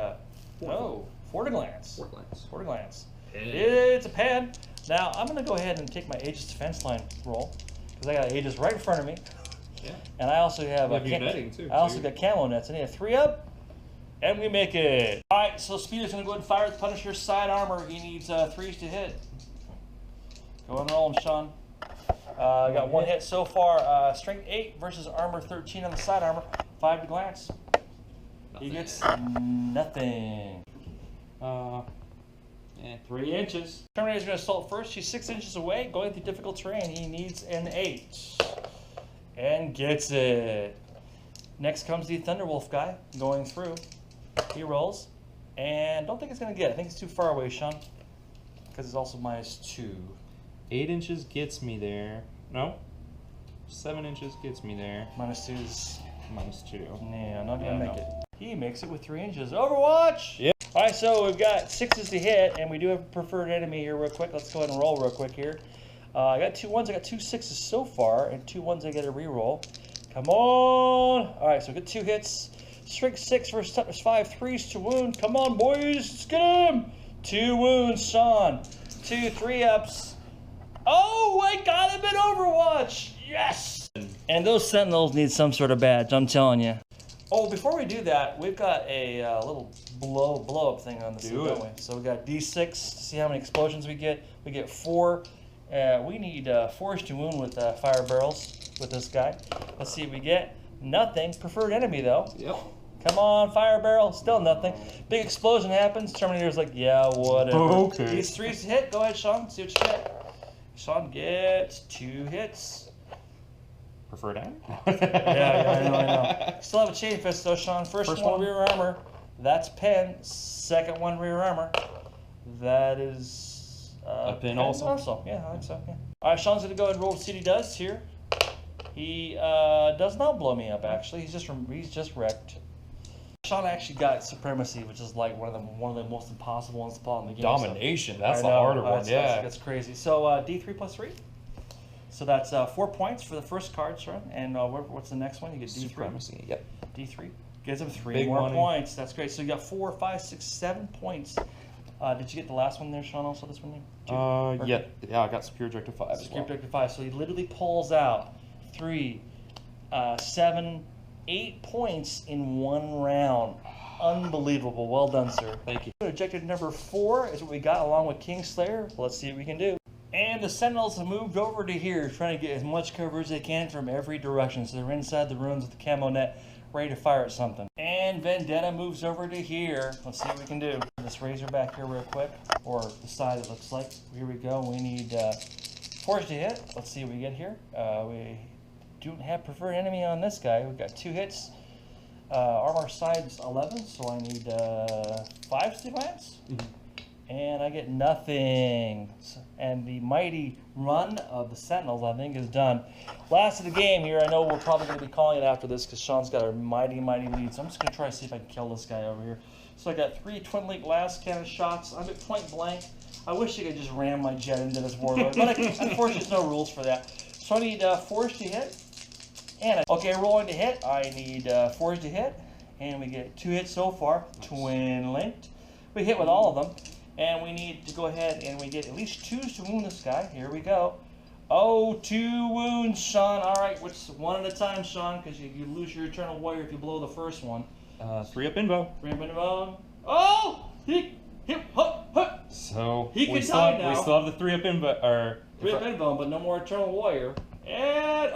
4 to glance. 4 glance. 4 to glance. Pen. It's a pen. Now, I'm going to go ahead and take my Aegis defense line roll, because I got Aegis right in front of me. Yeah. And I also have You have your netting, too, I also so got camo nets. I need a 3 up. And we make it. All right, so Speeder's going to go ahead and fire the Punisher's side armor. He needs 3s to hit. Go and roll him, Sean. I got 1 hit so far. Strength 8 versus armor 13 on the side armor. 5 to glance. Nothing. He gets nothing. 3 inches. Terminator's going to assault first. She's 6 inches away, going through difficult terrain. He needs an 8. And gets it. Next comes the Thunderwolf guy going through. He rolls. And don't think it's going to get it. I think it's too far away, Sean. Because it's also -2. 8 inches gets me there. No. 7 inches gets me there. -2 is... -2. Yeah, not going to Yeah, make no. it. He makes it with 3 inches. Overwatch! Yep. All right, so we've got 6s to hit, and we do have a preferred enemy here real quick. Let's go ahead and roll real quick here. I got 2 1s. I got 2 6s so far, and 2 1s I get a reroll. Come on. All right, so we get 2 hits. Strength 6 versus toughness 5, 3s to wound. Come on, boys. Let's get him. 2 wounds, Sean. 2 3-ups. Oh, I got him in Overwatch. Yes. And those Sentinels need some sort of badge, I'm telling you. Oh, before we do that, we've got a little blow-up thing on this, don't we? So we got D6 to see how many explosions we get. We get 4. We need 4s to wound with fire barrels with this guy. Let's see what we get. Nothing. Preferred enemy, though. Yep. Come on, fire barrel. Still nothing. Big explosion happens. Terminator's like, yeah, whatever. Okay. These 3s to hit. Go ahead, Sean. See what you get. Sean gets 2 hits. Preferred enemy? Yeah, I know. Still have a chain fist though, Sean. First one rear armor. That's pen. Second one rear armor. That is a pin also. Yeah, I think so. Yeah. All right, Sean's gonna go ahead and roll to see what he does here. He does not blow me up. Actually, he's just wrecked. Sean actually got supremacy, which is like one of the most impossible ones to pull in the game. Domination. That's the harder one. Yeah. That's crazy. So D3 plus 3. So that's 4 points for the first card, Sean. And what's the next one? You get D3. Supremacy. Yep. D3 gives him 3 Big more money. points. That's great. So you got 4, 5, 6, 7 points. Did you get the last one there, Sean? Also this one there? Yeah. I got Superior Objective 5 as well. Superior Objective 5. So he literally pulls out 3, 7, 8 points in 1 round. Unbelievable. Well done, sir. Thank you. Objective number 4 is what we got along with Kingslayer. Let's see what we can do. And the Sentinels have moved over to here, trying to get as much cover as they can from every direction. So they're inside the ruins with the camo net, ready to fire at something. And Vendetta moves over to here. Let's see what we can do. This razor back here real quick, or the side it looks like. Here we go. We need 4s to hit. Let's see what we get here. We don't have preferred enemy on this guy. We've got 2 hits. Armor side's 11, so I need 5s to glance. And I get nothing. And the mighty run of the Sentinels, I think, is done. Last of the game here. I know we're probably going to be calling it after this because Sean's got a mighty lead. So I'm just going to try to see if I can kill this guy over here. So I got 3 twin link blast cannon shots. I'm at point blank. I wish I could just ram my jet into this warlord, but unfortunately there's no rules for that. So I need 4s to hit. And okay, rolling to hit. I need 4s to hit. And we get 2 hits so far. Twin linked. We hit with all of them. And we need to go ahead and we get at least 2s to wound this guy. Here we go. Oh, 2 wounds, Sean. All right, which one at a time, Sean, because you lose your Eternal Warrior if you blow the first one. 3-up invo. 3-up invo. Oh! So he can still die now. We still have the 3-up invo. 3-up invo, but no more Eternal Warrior. And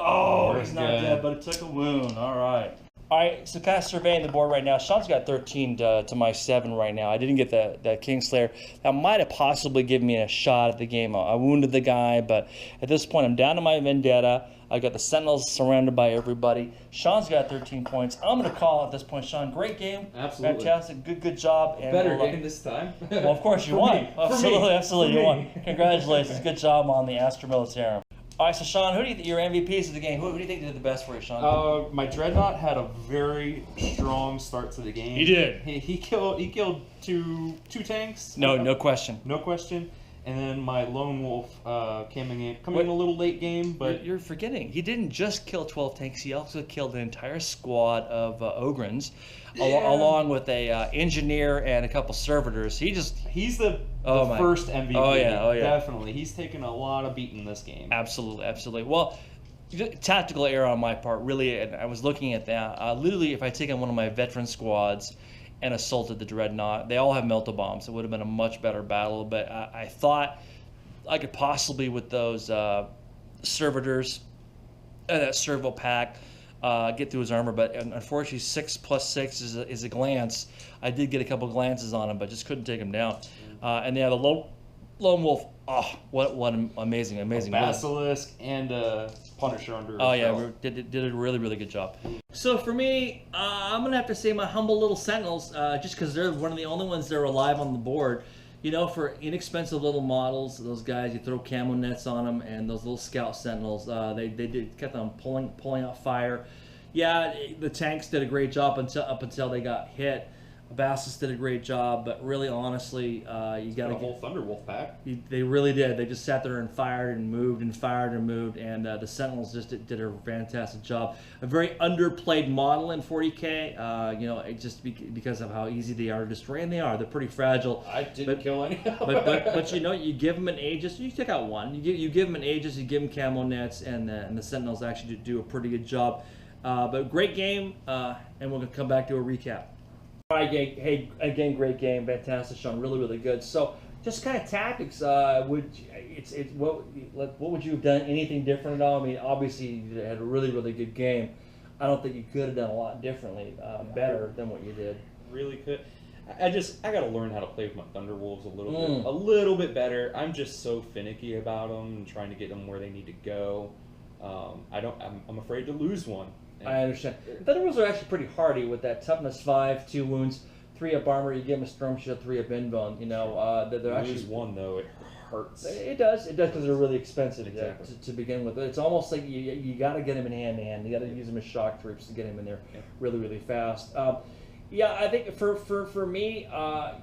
he's not dead, but it took a wound. All right. All right, so kind of surveying the board right now. Sean's got 13 to my 7 right now. I didn't get the Kingslayer. That might have possibly given me a shot at the game. I wounded the guy, but at this point, I'm down to my Vendetta. I got the Sentinels surrounded by everybody. Sean's got 13 points. I'm going to call at this point, Sean. Great game. Absolutely. Fantastic. Good job. And Better game this time. Well, of course, you won. Absolutely, you won. Congratulations. Good job on the Astra Militarum. All right, so Sean, who do you think your MVPs of the game? Who do you think did the best for you, Sean? My Dreadnought had a very strong start to the game. He did. He killed two tanks. No question. No question. And then my Lone Wolf coming in a little late game, but you're forgetting he didn't just kill 12 tanks. He also killed an entire squad of Ogrins, along with a engineer and a couple servitors. He's the first MVP. Oh yeah. Definitely. He's taken a lot of beating this game. Absolutely. Well, tactical error on my part, really. And I was looking at that. Literally, if I take on one of my veteran squads and assaulted the Dreadnought, they all have melta bombs. It would have been a much better battle, but I thought I could possibly, with those servitors and that servo pack, get through his armor, but unfortunately 6 plus 6 is a glance. I did get a couple glances on him, but just couldn't take him down. And yeah, the Lone Wolf, what an amazing Basilisk and Punisher under. Oh yeah, did a really good job. So for me, I'm gonna have to say my humble little Sentinels, just because they're one of the only ones that are alive on the board. You know, for inexpensive little models, those guys, you throw camo nets on them, and those little scout Sentinels, they kept on pulling out fire. Yeah, the tanks did a great job up until they got hit. Bassus did a great job, but really, honestly, you got Got to a whole Thunderwolf pack. They really did. They just sat there and fired and moved and fired and moved, and the Sentinels just did a fantastic job. A very underplayed model in 40K. Because of how easy they are to destroy, and they are. They're pretty fragile. I didn't kill any. But you give them an Aegis. You take out one. You give them an Aegis. You give them camo nets, and the Sentinels actually do a pretty good job. But great game, and we're gonna come back to a recap. All right, hey, again, great game, fantastic, Sean, really, really good. So, just kind of tactics. What would you have done? Anything different at all? I mean, obviously you had a really, really good game. I don't think you could have done a lot differently, better than what you did. Really could. I got to learn how to play with my Thunderwolves a little bit better. I'm just so finicky about them and trying to get them where they need to go. I'm afraid to lose one. I understand. Thunderwolves are actually pretty hardy with that toughness 5, 2 wounds, 3 up armor. You give them a storm shield, 3 up bone. They're actually lose one though, it hurts. It does because they're really expensive Exactly. to begin with. It's almost like you got to get them in hand to hand. You got to use them as shock troops to get them in there really, really fast. I think for me, a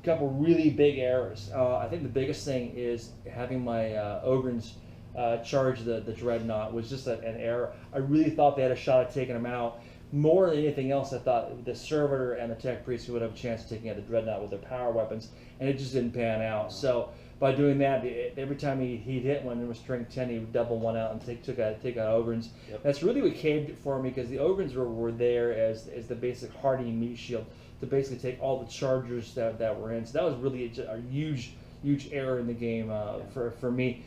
couple really big errors. I think the biggest thing is having my Ogrins charge the Dreadnought was just an error. I really thought they had a shot at taking them out. More than anything else, I thought the Servitor and the Tech Priest would have a chance of taking out the Dreadnought with their power weapons, and it just didn't pan out. So by doing that, every time he'd hit one and was strength 10, he would double one out and take out Ogrins. Yep. That's really what caved it for me, because the Ogrins were there as the basic hardy meat shield to basically take all the chargers that were in. So that was really a huge error in the game for me.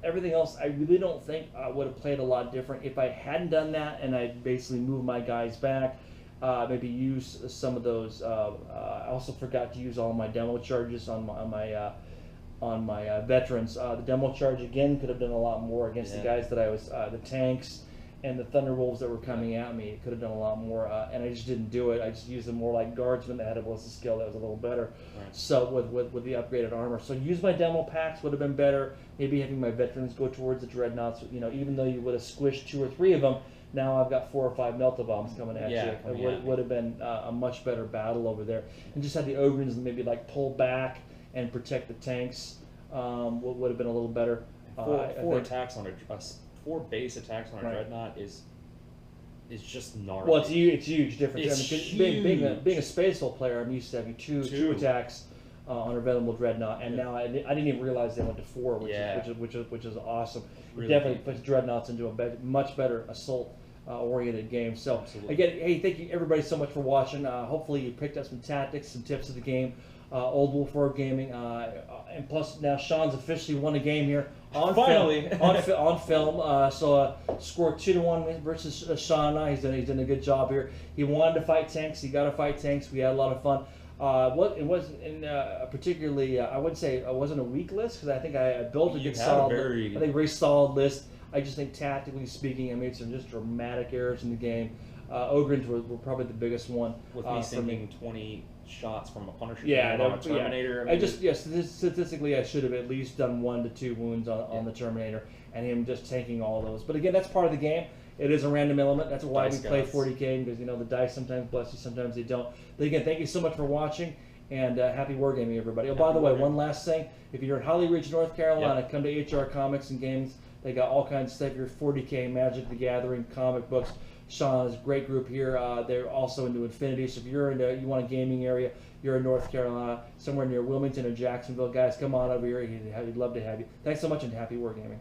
Everything else, I really don't think I would have played a lot different if I hadn't done that, and I basically moved my guys back. Maybe use some of those. I also forgot to use all my demo charges on my veterans. The demo charge again could have done a lot more against the guys that I was the tanks and the Thunderwolves that were coming at me. It could have done a lot more, and I just didn't do it. I just used them more like guardsmen that had a ballistic skill that was a little better. Right. So with the upgraded armor, so use my demo packs would have been better. Maybe having my veterans go towards the Dreadnoughts. Even though you would have squished 2 or 3 of them, now I've got 4 or 5 melta-bombs coming at you. It would have been a much better battle over there, and just had the Ogrins maybe like pull back and protect the tanks. Would have been a little better. 4 attacks on four base attacks on a Dreadnought is just gnarly. Well, it's huge difference. It's huge. Being a Spaceful player, I'm used to having two attacks on a venerable Dreadnought, and now I didn't even realize they went to 4, which is awesome. Really definitely puts Dreadnoughts into a much better assault oriented game. So again, hey, thank you everybody so much for watching. Hopefully you picked up some tactics, some tips of the game. Old Wolf Road Gaming, and plus now Sean's officially won a game here on film. Score 2-1 versus Sean. He's done a good job here. He wanted to fight tanks. He got to fight tanks. We had a lot of fun. It wasn't particularly. I wouldn't say it wasn't a weak list, because I think I built a good solid. I think very solid list. I just think tactically speaking, I made some just dramatic errors in the game. Ogrins were probably the biggest one. With me sinking 20 shots from a Punisher on a Terminator. I mean, statistically, I should have at least done 1 to 2 wounds on the Terminator, and him just taking all those. But again, that's part of the game. It is a random element. That's why we play 40K, because the dice sometimes bless you, sometimes they don't. But again, thank you so much for watching, and happy wargaming, everybody. Oh, by the way, one last thing: if you're in Holly Ridge, North Carolina, come to HR Comics and Games. They got all kinds of stuff here: 40K, Magic the Gathering, comic books. Sean has a great group here. They're also into Infinity. So if you want a gaming area, you're in North Carolina, somewhere near Wilmington or Jacksonville, guys, come on over here. He'd love to have you. Thanks so much, and happy wargaming.